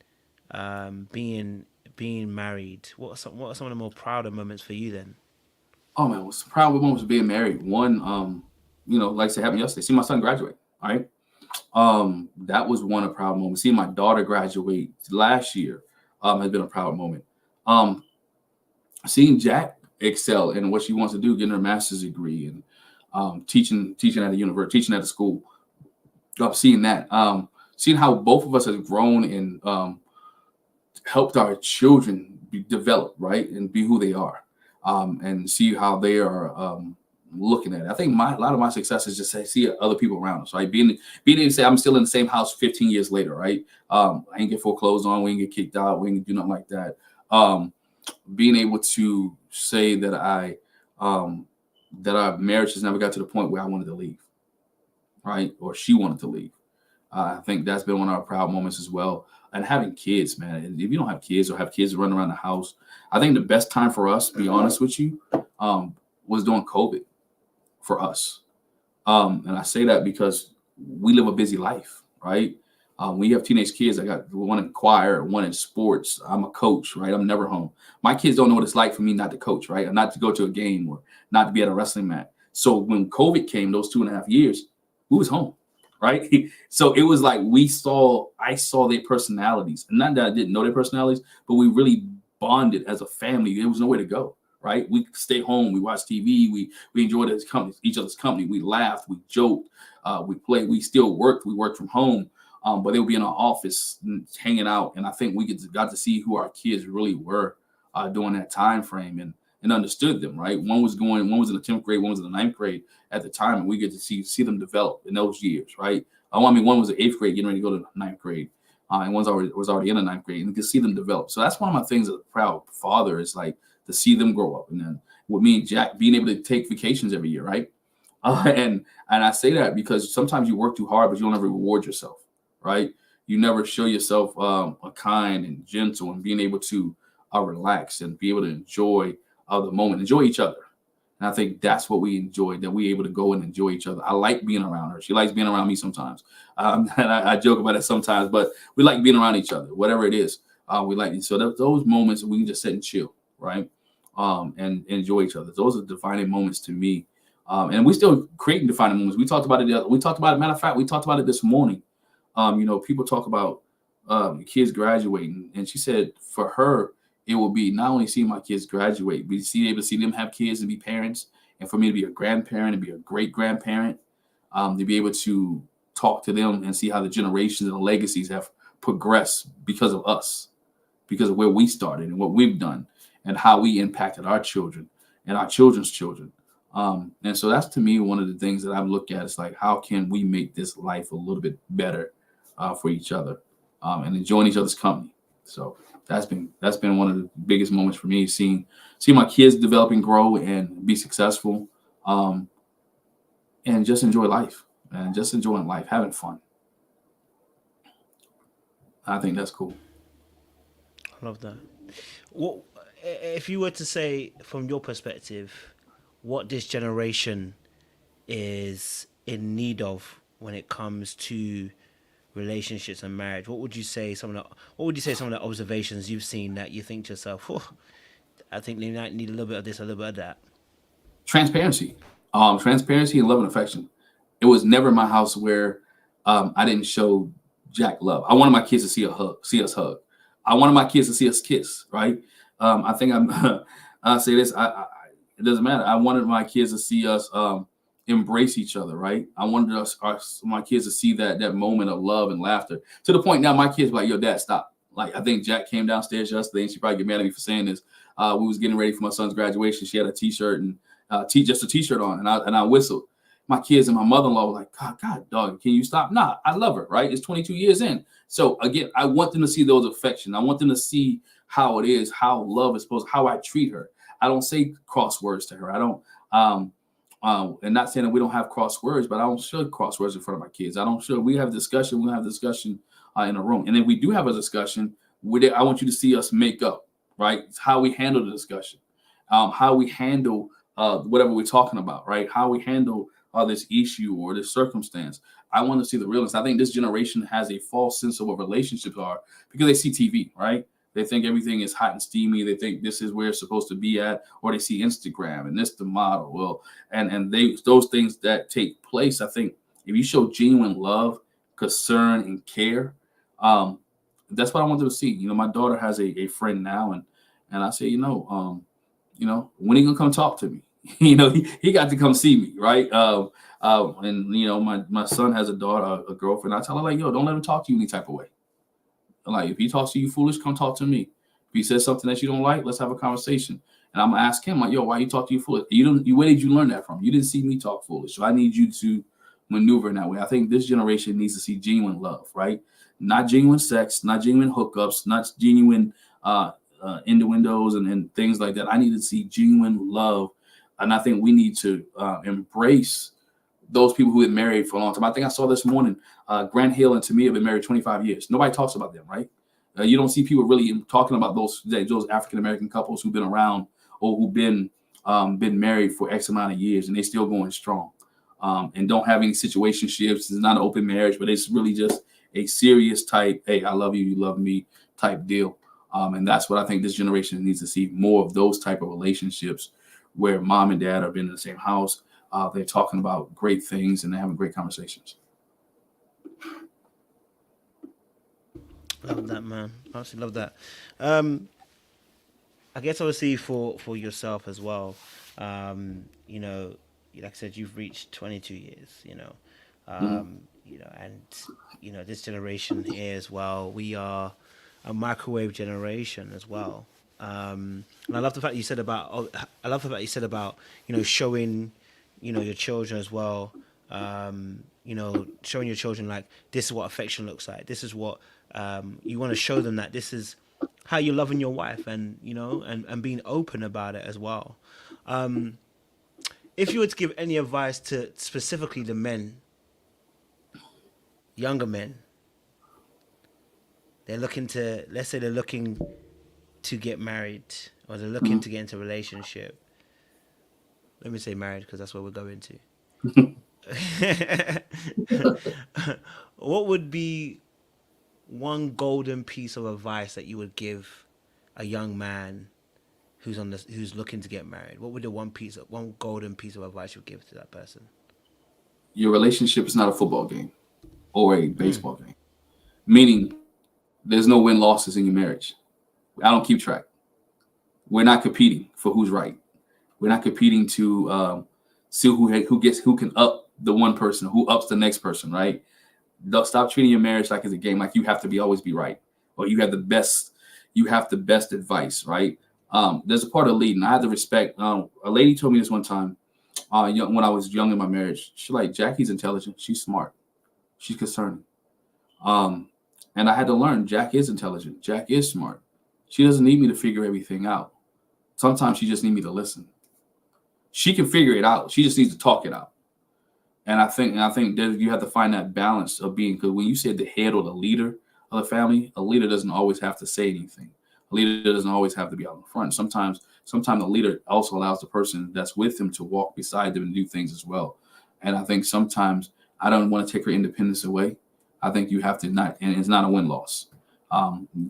being married? What are some of the more prouder moments for you then? Oh man, what's the proud moment of being married? One, like I said, happened yesterday. See my son graduate. All right. That was one a proud moment. Seeing my daughter graduate last year has been a proud moment. Um, Seeing Jack excel in what she wants to do, getting her master's degree and teaching at a university, teaching at a school. Seeing that, seeing how both of us have grown and helped our children develop, right, and be who they are, and see how they are looking at it. I think a lot of my success is just to see other people around us, right? Being able to say I'm still in the same house 15 years later, right? I ain't get foreclosed on, we ain't get kicked out, we ain't do nothing like that. Being able to say that that our marriage has never got to the point where I wanted to leave, right, or she wanted to leave. I think that's been one of our proud moments as well. And having kids, man, if you don't have kids or have kids running around the house, I think the best time for us, to be honest with you, was during COVID for us. And I say that because we live a busy life, right? When you have teenage kids, I got one in choir, one in sports. I'm a coach, right? I'm never home. My kids don't know what it's like for me not to coach, right? Or not to go to a game or not to be at a wrestling match. So when COVID came, those 2.5 years, we was home, right? So it was like I saw their personalities. And not that I didn't know their personalities, but we really bonded as a family. There was nowhere to go, right? We stay home, we watch TV, we enjoyed each other's company. We laughed, we joked, we played, we still worked, we worked from home. But they would be in our office hanging out, and I think we got to see who our kids really were during that time frame and understood them. Right, one was in the 10th grade, one was in the 9th grade at the time, and we get to see them develop in those years. Right, one was in 8th grade, getting ready to go to 9th grade, and was already in the 9th grade, and you can see them develop. So that's one of my things as a proud father is like to see them grow up, and then with me and Jack being able to take vacations every year, right? And I say that because sometimes you work too hard, but you don't ever reward yourself. Right? You never show yourself a kind and gentle and being able to relax and be able to enjoy the moment, enjoy each other. And I think that's what we enjoy, that we able to go and enjoy each other. I like being around her. She likes being around me sometimes. And I joke about it sometimes, but we like being around each other, whatever it is. We like it. So those moments we can just sit and chill, right? And enjoy each other. Those are defining moments to me. And we still creating defining moments. We talked about it. Matter of fact, we talked about it this morning. People talk about kids graduating, and she said for her, it will be not only seeing my kids graduate, but able to see them have kids and be parents, and for me to be a grandparent and be a great grandparent, to be able to talk to them and see how the generations and the legacies have progressed because of us, because of where we started and what we've done and how we impacted our children and our children's children. And so that's to me one of the things that I've looked at is like, how can we make this life a little bit better for each other and enjoying each other's company. So that's been one of the biggest moments for me, seeing my kids develop and grow and be successful, and just enjoy life and just enjoying life, having fun. I think that's cool. I love that. What if you were to say from your perspective, what this generation is in need of when it comes to relationships and marriage? What would you say some of the observations you've seen that you think to yourself, oh, I think they might need a little bit of this, a little bit of that? Transparency, transparency and love and affection. It was never my house where I didn't show Jack love. I wanted my kids to see us hug. I wanted my kids to see us kiss. Right. I think I say this. It doesn't matter. I wanted my kids to see us embrace each other. Right. I wanted my kids to see that moment of love and laughter, to the point now my kids were like, "Yo, Dad, stop." Like, I think Jack came downstairs yesterday, and she probably get mad at me for saying this. We was getting ready for my son's graduation. She had a T-shirt and just a T-shirt on, and I whistled. My kids and my mother-in-law were like, God, dog, can you stop? Nah, I love her, right? It's 22 years in. So again, I want them to see those affection. I want them to see how it is, how love is supposed, how I treat her. I don't say cross words to her. I don't, and not saying that we don't have cross words, but I don't show cross words in front of my kids. I don't show, we have discussion. We'll have discussion in a room. And if we do have a discussion, I want you to see us make up, right? It's how we handle the discussion, how we handle whatever we're talking about, right? How we handle this issue or this circumstance. I want to see the realness. I think this generation has a false sense of what relationships are because they see TV, right? They think everything is hot and steamy. They think this is where it's supposed to be at, or they see Instagram and this the model. Well, and those things that take place. I think if you show genuine love, concern, and care, that's what I want them to see. You know, my daughter has a friend now, and I say, when are you gonna come talk to me? He got to come see me, right? And my son has a daughter, a girlfriend. I tell her, like, yo, don't let him talk to you any type of way. Like, if he talks to you foolish, come talk to me. If he says something that you don't like, let's have a conversation. And I'm gonna ask him, like, yo, why you talk to you foolish? Where did you learn that from? You didn't see me talk foolish, so I need you to maneuver in that way. I think this generation needs to see genuine love, right? Not genuine sex, not genuine hookups, not genuine innuendos and things like that. I need to see genuine love. And I think we need to embrace those people who have been married for a long time. I think I saw this morning, Grant Hill and Tamia have been married 25 years. Nobody talks about them, right? You don't see people really talking about those African-American couples who've been around or who've been married for X amount of years, and they still going strong and don't have any situationships. It's not an open marriage, but it's really just a serious type, hey, I love you, you love me type deal. And that's what I think this generation needs to see, more of those type of relationships where mom and dad have been in the same house. They're talking about great things and they're having great conversations. Love that, man. Absolutely love that. I guess obviously for yourself as well, like I said, you've reached 22 years, and this generation here as well, we are a microwave generation as well. And I love the fact you said about showing, your children as well, showing your children like this is what affection looks like. This is what you want to show them, that this is how you're loving your wife, and and being open about it as well. If you were to give any advice to specifically the men, younger men, let's say they're looking to get married, or they're looking to get into a relationship. Let me say married because that's what we're going to. What would be one golden piece of advice that you would give a young man who's looking to get married? What would the one golden piece of advice you would give to that person? Your relationship is not a football game or a baseball game. Meaning, there's no win losses in your marriage. I don't keep track. We're not competing for who's right. We're not competing to see who can up the one person, who ups the next person, right? Stop treating your marriage like it's a game, like you have to always be right, or you have the best, you have the best advice, right? There's a part of leading. I had to respect. A lady told me this one time, when I was young in my marriage. She's like, Jackie's intelligent. She's smart. She's concerning. Um, and I had to learn Jack is intelligent. Jack is smart. She doesn't need me to figure everything out. Sometimes she just needs me to listen. She can figure it out. She just needs to talk it out. And I think that you have to find that balance of being, because when you say the head or the leader of the family, a leader doesn't always have to say anything. A leader doesn't always have to be out in front. Sometimes the leader also allows the person that's with them to walk beside them and do things as well. And I think sometimes I don't want to take her independence away. I think you have to not, and it's not a win loss.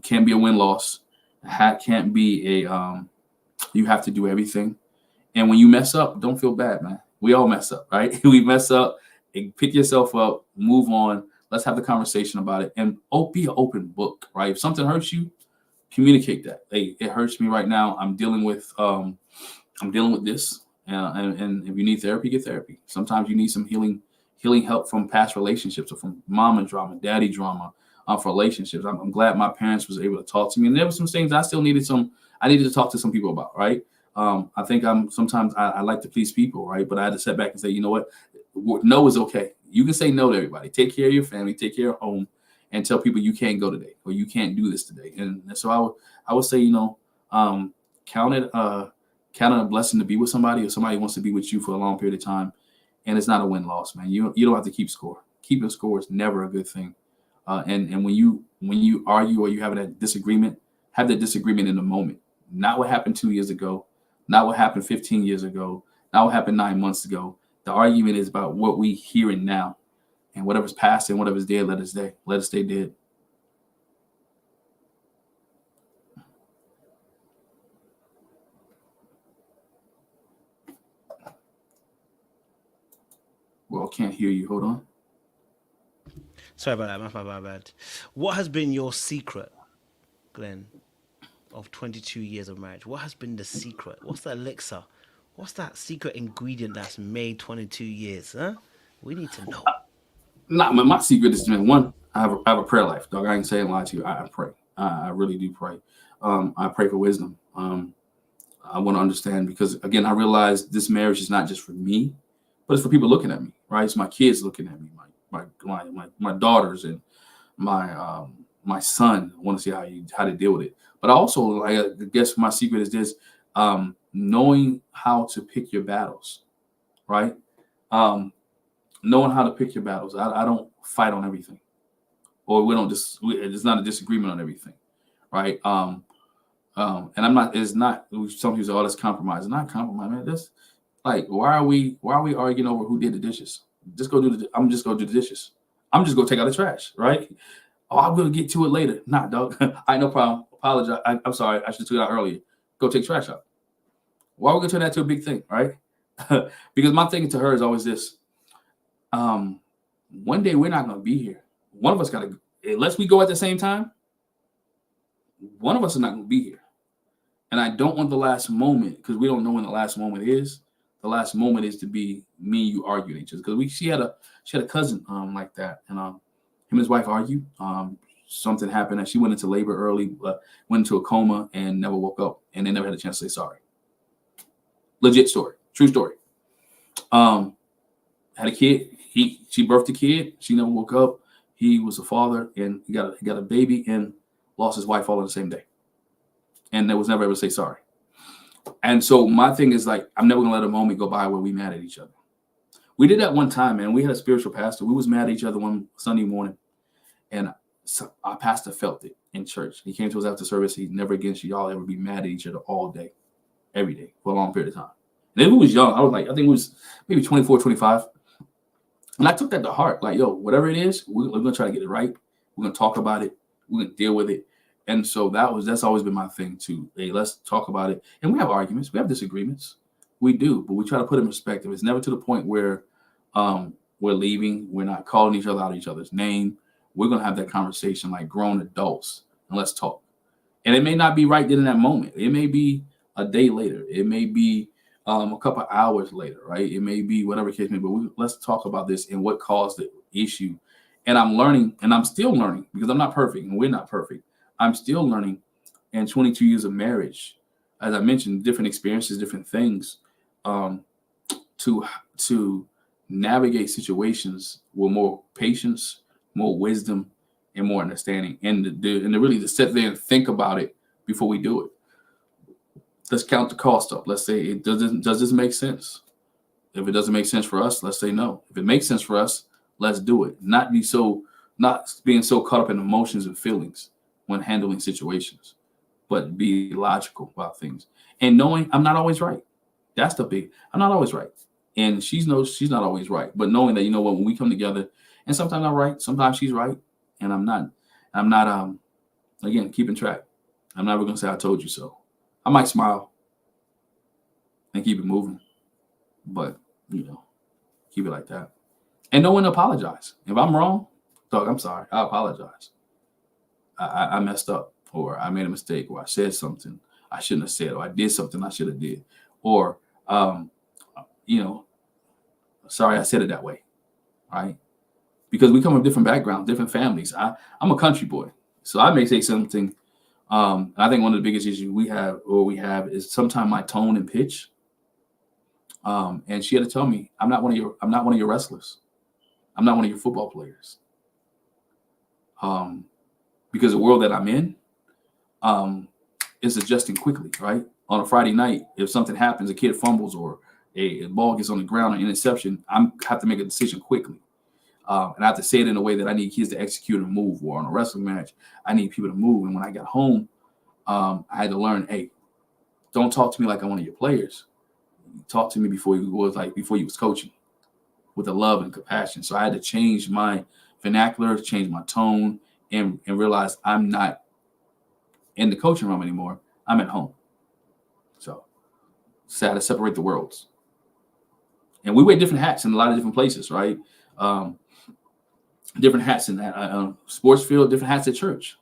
Can't be a win loss. Can't be a. You have to do everything. And when you mess up, don't feel bad, man. We all mess up, right? We mess up. Pick yourself up, move on. Let's have the conversation about it, and be an open book, right? If something hurts you, communicate that. Hey, it hurts me right now. I'm dealing with this, and if you need therapy, get therapy. Sometimes you need some healing help from past relationships or from mama drama, daddy drama, for relationships. I'm glad my parents was able to talk to me, and there were some things I still needed I needed to talk to some people about, right? I think sometimes I like to please people, right? But I had to step back and say, you know what? No is okay. You can say no to everybody. Take care of your family, take care of home, and tell people you can't go today or you can't do this today. And so I would say, count it a blessing to be with somebody, or somebody wants to be with you for a long period of time. And it's not a win loss, man. You don't have to keep score. Keeping score is never a good thing. And when you argue or you have a disagreement, have that disagreement in the moment. Not what happened 2 years ago, not what happened 15 years ago, not what happened 9 months ago. The argument is about what we hearing now, and whatever's past and whatever's dead, let it stay dead. Well, can't hear you. Hold on. Sorry about that. My bad. What has been your secret, Glenn, of 22 years of marriage? What has been the secret? What's the elixir? What's that secret ingredient that's made 22 years? Huh? We need to know. Not my secret is, man, one, I have a prayer life, dog. I ain't saying lie to you. I pray. I really do pray. I pray for wisdom. I want to understand, because again, I realize this marriage is not just for me, but it's for people looking at me, right? It's my kids looking at me, my daughters, and my son. I want to see how to deal with it. But also, I guess my secret is this: knowing how to pick your battles, right? Knowing how to pick your battles. I don't fight on everything, or we don't it's not a disagreement on everything, right? And I'm not. It's not. Some people say, "Oh, that's compromise." It's not compromise, man. That's like, why are we arguing over who did the dishes? I'm just gonna do the dishes. I'm just gonna take out the trash, right? Oh, I'm gonna get to it later. Nah, dog. I no problem. Apologize. I'm sorry. I should have took it out earlier. Go take trash out. Why are we gonna turn that to a big thing, right? Because my thinking to her is always this: one day we're not gonna be here. One of us gotta, unless we go at the same time. One of us is not gonna be here. And I don't want the last moment, because we don't know when the last moment is. The last moment is to be me and you arguing each other. Because she had a cousin like that, and him and his wife argued. Something happened, and she went into labor early, went into a coma, and never woke up, and they never had a chance to say sorry. Legit story, true story. Had a kid. She birthed a kid. She never woke up. He was a father, and he got a baby, and lost his wife all in the same day. And they was never able to say sorry. And so my thing is, like, I'm never gonna let a moment go by where we mad at each other. We did that one time, man. We had a spiritual pastor. We was mad at each other one Sunday morning, and our pastor felt it in church. He came to us after service. He never again should y'all ever be mad at each other all day, every day, for a long period of time. And if we was young, I think it was maybe 24, 25. And I took that to heart. Like, yo, whatever it is, we're gonna try to get it right. We're gonna talk about it. We're gonna deal with it. And so that's always been my thing too. Hey, let's talk about it. And we have arguments, we have disagreements. We do, but we try to put it in perspective. It's never to the point where we're leaving, we're not calling each other out of each other's name. We're gonna have that conversation like grown adults, and let's talk. And it may not be right then in that moment. It may be a day later. It may be a couple hours later, right? It may be whatever case may be. But let's talk about this and what caused the issue. And I'm learning, and I'm still learning, because I'm not perfect, and we're not perfect. I'm still learning and 22 years of marriage, as I mentioned, different experiences, different things, um, to to navigate situations with more patience, more wisdom, and more understanding, and and to really to sit there and think about it before we do it. Let's count the cost up. Let's say it does this make sense? If it doesn't make sense for us, let's say no. If it makes sense for us, let's do it. Not being so caught up in emotions and feelings when handling situations, but be logical about things. And knowing I'm not always right. That's the big. I'm not always right. And she knows she's not always right. But knowing that, you know what, when we come together, and sometimes I'm right, sometimes she's right, and I'm not. I'm not again keeping track. I'm never gonna say I told you so. I might smile and keep it moving, but you know, keep it like that. And no one apologize. If I'm wrong, dog, I'm sorry. I apologize. I messed up, or I made a mistake, or I said something I shouldn't have said, or I did something I should have did, or you know, sorry I said it that way, right? Because we come from different backgrounds, different families. I'm a country boy, so I may say something. I think one of the biggest issues we have is sometimes my tone and pitch. And she had to tell me, I'm not one of your wrestlers. I'm not one of your football players. Um, because the world that I'm in is adjusting quickly, right? On a Friday night, if something happens, a kid fumbles or a ball gets on the ground, or interception, I have to make a decision quickly. And I have to say it in a way that I need kids to execute and move. Or on a wrestling match, I need people to move. And when I got home, I had to learn, hey, don't talk to me like I'm one of your players. Talk to me before you was coaching, with the love and compassion. So I had to change my vernacular, change my tone, and realize I'm not in the coaching room anymore. I'm at home. So sad to separate the worlds. And we wear different hats in a lot of different places, right? Um, different hats in that sports field, different hats at church,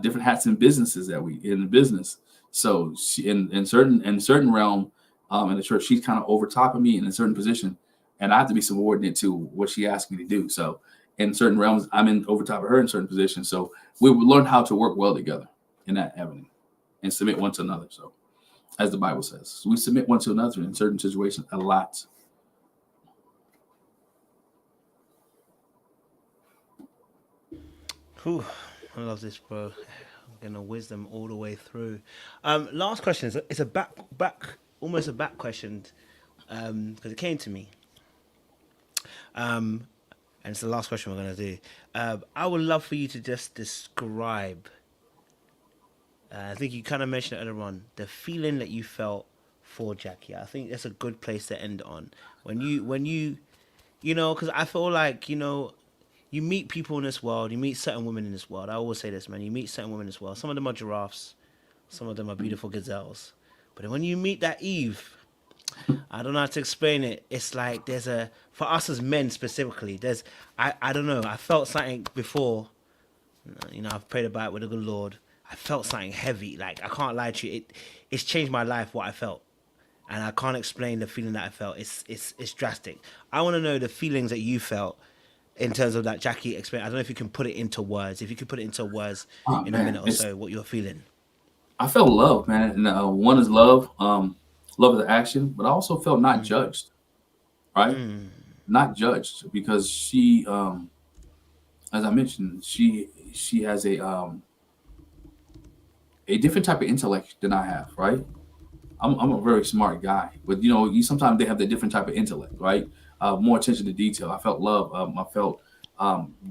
different hats in businesses that we in the business. So she, in certain realm in the church, she's kind of over top of me in a certain position, and I have to be subordinate to what she asked me to do. So in certain realms, I'm in over top of her in certain positions. So we would learn how to work well together in that avenue and submit one to another. So as the Bible says, so we submit one to another in certain situations a lot. Whew, I love this, bro. I'm gonna wisdom all the way through. Last question is it's a almost a back question, because it came to me. Um, and it's the last question we're gonna do. I would love for you to just describe. I think you kind of mentioned it earlier on, the feeling that you felt for Jackie. I think that's a good place to end on. Because I feel like you meet people in this world, you meet certain women in this world. I always say this, man. You meet certain women in this world. Some of them are giraffes, some of them are beautiful gazelles. But then when you meet that Eve, I don't know how to explain it. It's like for us as men specifically, I don't know. I felt something before. I've prayed about it with the good Lord. I felt something heavy. Like, I can't lie to you. It's changed my life, what I felt. And I can't explain the feeling that I felt. It's drastic. I want to know the feelings that you felt in terms of that Jackie experience. I don't know if you can put it into words. If you could put it into words Oh in a man, minute or it's so, what you're feeling. I felt love, man. And one is love, love of the action, but I also felt not Mm. judged, right? Mm. Not judged because she, as I mentioned, she has a different type of intellect than I have, right? I'm a very smart guy, but you sometimes they have the different type of intellect, right? More attention to detail. I felt love. I felt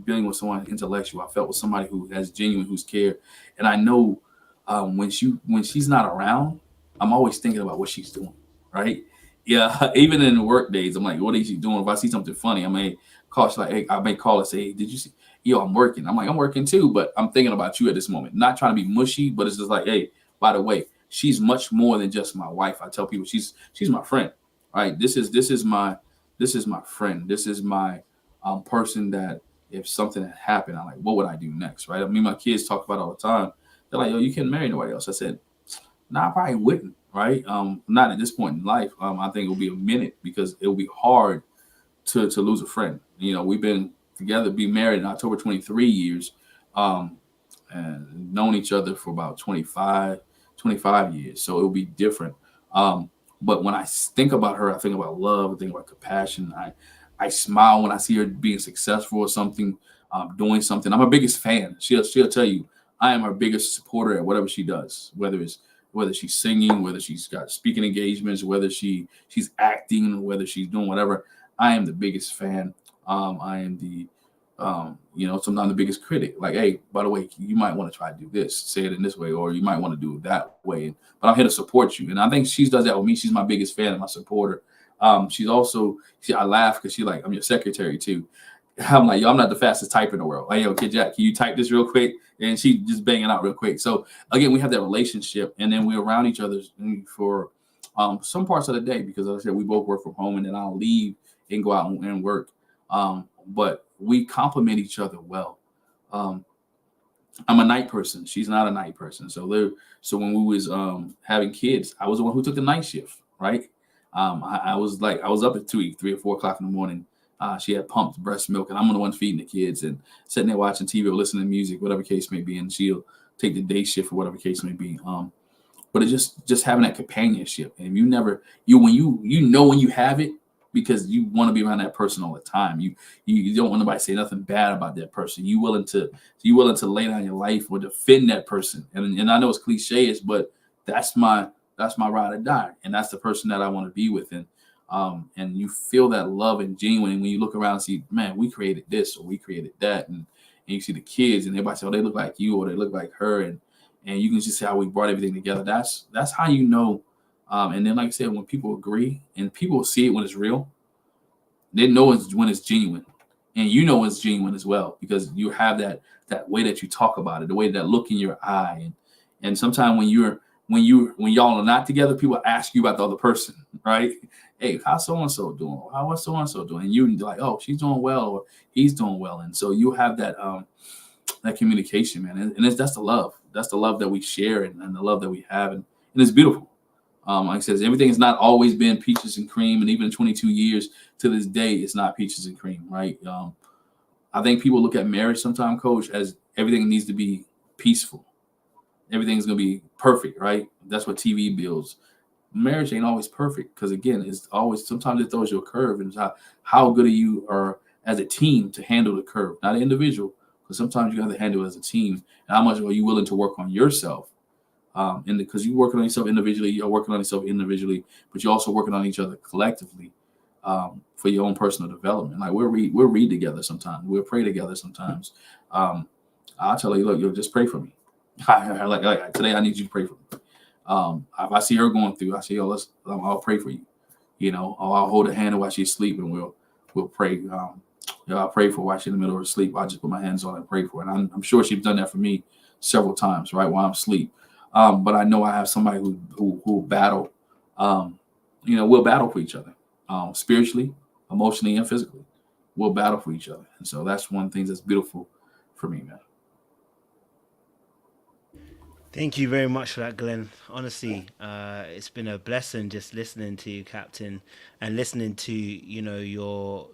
dealing with someone intellectual. I felt with somebody who has genuine, who's care, and I know when she's not around, I'm always thinking about what she's doing, right? Yeah, even in the work days, I'm like, what is she doing? If I see something funny, I may call and say, hey, did you see? Yo, I'm working. I'm like, I'm working too, but I'm thinking about you at this moment. Not trying to be mushy, but it's just like, hey, by the way, she's much more than just my wife. I tell people she's my friend, right? This is my friend. This is my person that if something had happened, I'm like, what would I do next, right? I mean, my kids talk about it all the time. They're like, yo, you can't marry nobody else. I said, no, I probably wouldn't, right? Not at this point in life. I think it'll be a minute because it'll be hard to lose a friend. We've been together, be married in October 23 years. Um, and known each other for about 25 years. So it'll be different. Um, but when I think about her, I think about love, I think about compassion. I smile when I see her being successful or something, doing something. I'm her biggest fan. She'll tell you I am her biggest supporter at whatever she does, whether she's singing, whether she's got speaking engagements, whether she's acting, whether she's doing whatever. I am the biggest fan. I am the sometimes the biggest critic. Like, hey, by the way, you might want to try to do this, say it in this way, or you might want to do it that way. But I'm here to support you, and I think she does that with me. She's my biggest fan and my supporter. She's also, I laugh because she's like, I'm your secretary too. I'm like, yo, I'm not the fastest typer in the world. Like, yo, Kid Jack, can you type this real quick? And she just banging out real quick. So again, we have that relationship, and then we're around each other for some parts of the day because, as I said, we both work from home, and then I'll leave and go out and work. But we complement each other well. Um, I'm a night person. She's not a night person. So when we was having kids, I was the one who took the night shift, right? I was up at 3 or 4 o'clock in the morning. She had pumped breast milk, and I'm the one feeding the kids and sitting there watching TV or listening to music, whatever case may be. And she'll take the day shift or whatever case may be. But it's just having that companionship, and when you have it, because you want to be around that person all the time. You don't want nobody to say nothing bad about that person. You willing to lay down your life or defend that person. And I know it's cliche, but that's my ride or die, and that's the person that I want to be with. And you feel that love and genuine when you look around and see, man, we created this or we created that, and you see the kids and everybody say, oh, they look like you or they look like her, and you can just see how we brought everything together. That's how you know. And then, like I said, when people agree and people see it when it's real, they know when it's genuine, and you know it's genuine as well because you have that way that you talk about it, the way that look in your eye, and sometimes when y'all are not together, people ask you about the other person, right? Hey, how's so and so doing? What's so and so doing? And you're like, oh, she's doing well or he's doing well, and so you have that communication, man, and that's the love. That's the love that we share and the love that we have, and it's beautiful. Like I said, everything has not always been peaches and cream, and even in 22 years to this day, it's not peaches and cream, right? I think people look at marriage sometimes, Coach, as everything needs to be peaceful. Everything's gonna be perfect, right? That's what TV builds. Marriage ain't always perfect because again, it's always sometimes it throws you a curve, and it's how good are you are as a team to handle the curve, not an individual, because sometimes you have to handle it as a team. And how much are you willing to work on yourself? And because you're working on yourself individually, but you're also working on each other collectively for your own personal development. Like we'll read together sometimes, we'll pray together sometimes. I'll tell you, look, yo, just pray for me. like today, I need you to pray for me. If I see her going through, I say, yo, I'll pray for you. Or I'll hold her hand while she's sleeping. We'll pray. I'll pray for her while she's in the middle of her sleep. I'll just put my hands on her and pray for her. And I'm sure she's done that for me several times, right, while I'm asleep. But I know I have somebody who will battle. We'll battle for each other, spiritually, emotionally, and physically. We'll battle for each other, and so that's one thing that's beautiful for me, man. Thank you very much for that, Glenn. Honestly, it's been a blessing just listening to you, Captain, and listening to your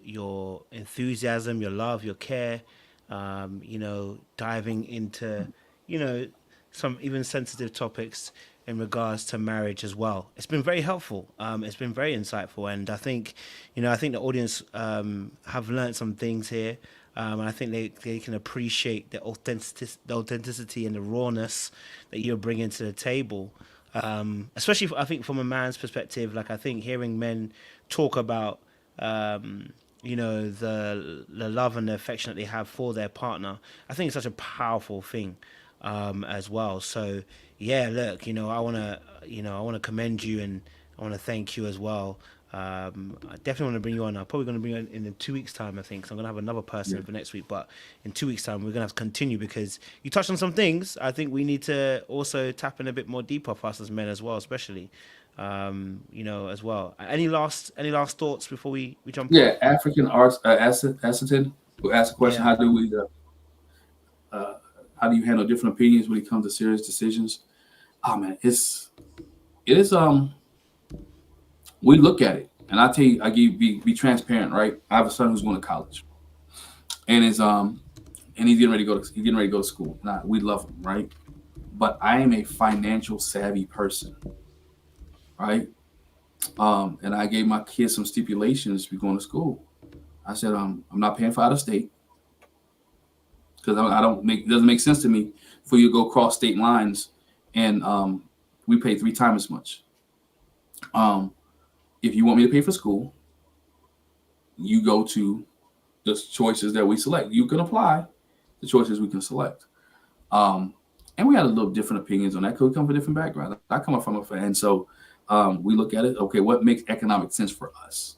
enthusiasm, your love, your care. Diving into you know some even sensitive topics in regards to marriage as well. It's been very helpful. It's been very insightful, and I think the audience have learned some things here. And I think they can appreciate the authenticity and the rawness that you're bringing to the table. Especially, I think, from a man's perspective. Like, I think hearing men talk about, the love and the affection that they have for their partner, I think it's such a powerful thing, as well. So, yeah, look, I want to commend you, and I want to thank you as well. I definitely want to bring you on. I'm probably going to bring you on in 2 weeks' time, I think. So I'm going to have another person Yeah. for next week. But in 2 weeks' time, we're going to have to continue because you touched on some things. I think we need to also tap in a bit more deeper for us as men as well, especially, as well. Any last thoughts before we jump Yeah, off? African arts ascertain who asked a question: Yeah. how do you handle different opinions when it comes to serious decisions? Oh man, it is we look at it, and I tell you, be transparent, right? I have a son who's going to college, and and he's getting ready to go to school. Now we love him, right? But I am a financial savvy person, right? And I gave my kids some stipulations to be going to school. I said, I'm not paying for out of state because I don't make it doesn't make sense to me for you to go cross state lines and we pay 3 times as much. Um, if you want me to pay for school, you go to the choices that we select. You can apply the choices we can select. Um, and we had a little different opinions on that because we come from different backgrounds. I come from a fan, so we look at it. Okay, what makes economic sense for us?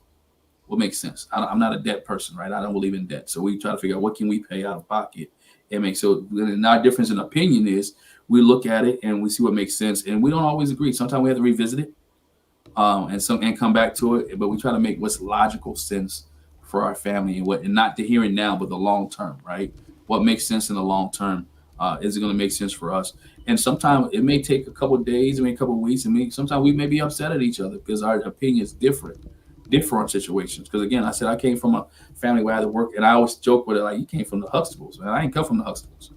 What makes sense? I'm not a debt person, right? I don't believe in debt, so we try to figure out what can we pay out of pocket. It makes so. And our difference in opinion is we look at it and we see what makes sense, and we don't always agree. Sometimes we have to revisit it, and come back to it. But we try to make what's logical sense for our family and not the here and now, but the long term, right? What makes sense in the long term? Is it going to make sense for us? And sometimes it may take a couple of days, a couple of weeks, and sometimes we may be upset at each other because our opinion is different situations. Because again, I said I came from a family where I had to work, and I always joke with it like, "You came from the Huxtables, man. I ain't come from the Huxtables."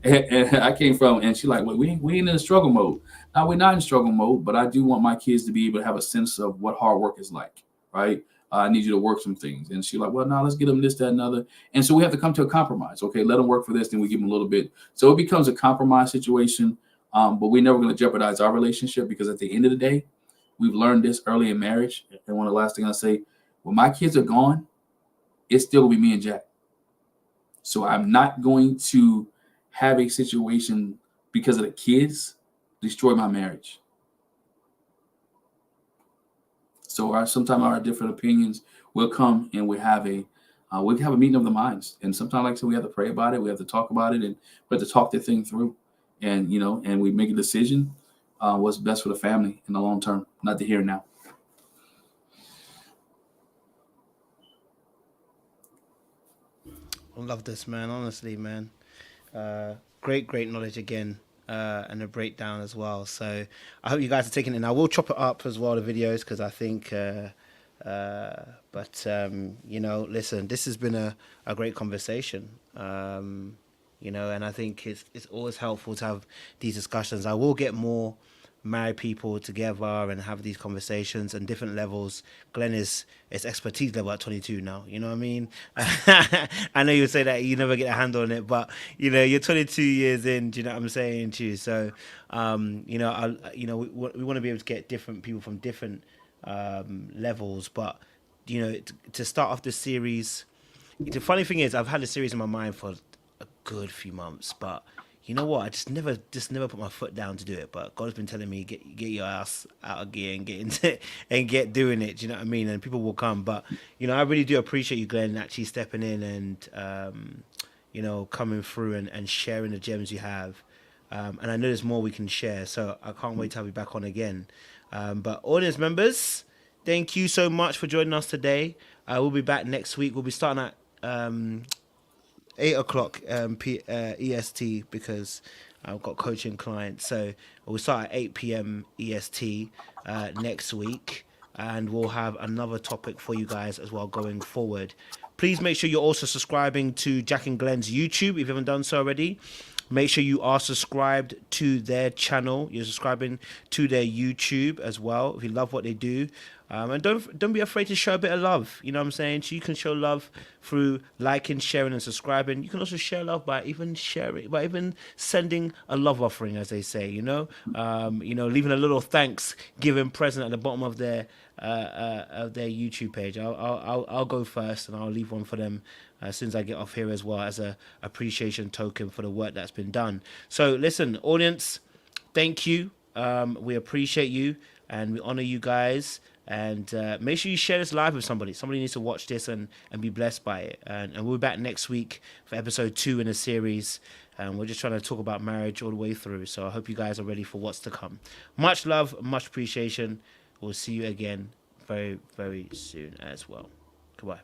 and I came from, and she like, "Well, we ain't in a struggle mode." Now we're not in struggle mode, but I do want my kids to be able to have a sense of what hard work is like, right? I need you to work some things. And she's like, well, now let's get them this, that, and other. And so we have to come to a compromise. Okay, let them work for this, then we give them a little bit. So it becomes a compromise situation, but we're never going to jeopardize our relationship because at the end of the day, we've learned this early in marriage. And one of the last things I say, when my kids are gone, it's still going to be me and Jack. So I'm not going to have a situation because of the kids destroy my marriage. So sometimes our different opinions will come and we have a meeting of the minds. And sometimes, like I said, we have to pray about it. We have to talk about it, and we have to talk the thing through. And and we make a decision what's best for the family in the long term, not the here and now. I love this, man. Honestly, man. Great knowledge again, and a breakdown as well. So I hope you guys are taking it. And I will chop it up as well, the videos, because I think. But listen, this has been a great conversation. And I think it's always helpful to have these discussions. I will get more married people together and have these conversations and different levels. Glenn is expertise level at 22 now. You know what I mean? I know you say that you never get a handle on it, but you're 22 years in. Do you know what I'm saying to you? So, we want to be able to get different people from different levels, but to start off this series, the funny thing is I've had a series in my mind for a good few months, but you know what? I just never put my foot down to do it. But God's been telling me get your ass out of gear and get into and get doing it. Do you know what I mean? And people will come. But I really do appreciate you, Glenn, actually stepping in and coming through and sharing the gems you have. And I know there's more we can share, so I can't wait to have you back on again. But audience members, thank you so much for joining us today. We'll be back next week. We'll be starting at 8 o'clock EST because I've got coaching clients. So we'll start at 8 p.m. EST next week, and we'll have another topic for you guys as well going forward. Please make sure you're also subscribing to Jack and Glenn's YouTube if you haven't done so already. Make sure you are subscribed to their channel. You're subscribing to their YouTube as well if you love what they do. And don't be afraid to show a bit of love. You know what I'm saying? So you can show love through liking, sharing, and subscribing. You can also share love by even sending a love offering, as they say. Leaving a little thanksgiving present at the bottom of their YouTube page. I'll go first, and I'll leave one for them as soon as I get off here as well, as a appreciation token for the work that's been done. So listen, audience, thank you. We appreciate you and we honor you guys. And make sure you share this live with somebody. Somebody needs to watch this and be blessed by it. And we'll be back next week for episode 2 in a series. And we're just trying to talk about marriage all the way through. So I hope you guys are ready for what's to come. Much love, much appreciation. We'll see you again very, very soon as well. Goodbye.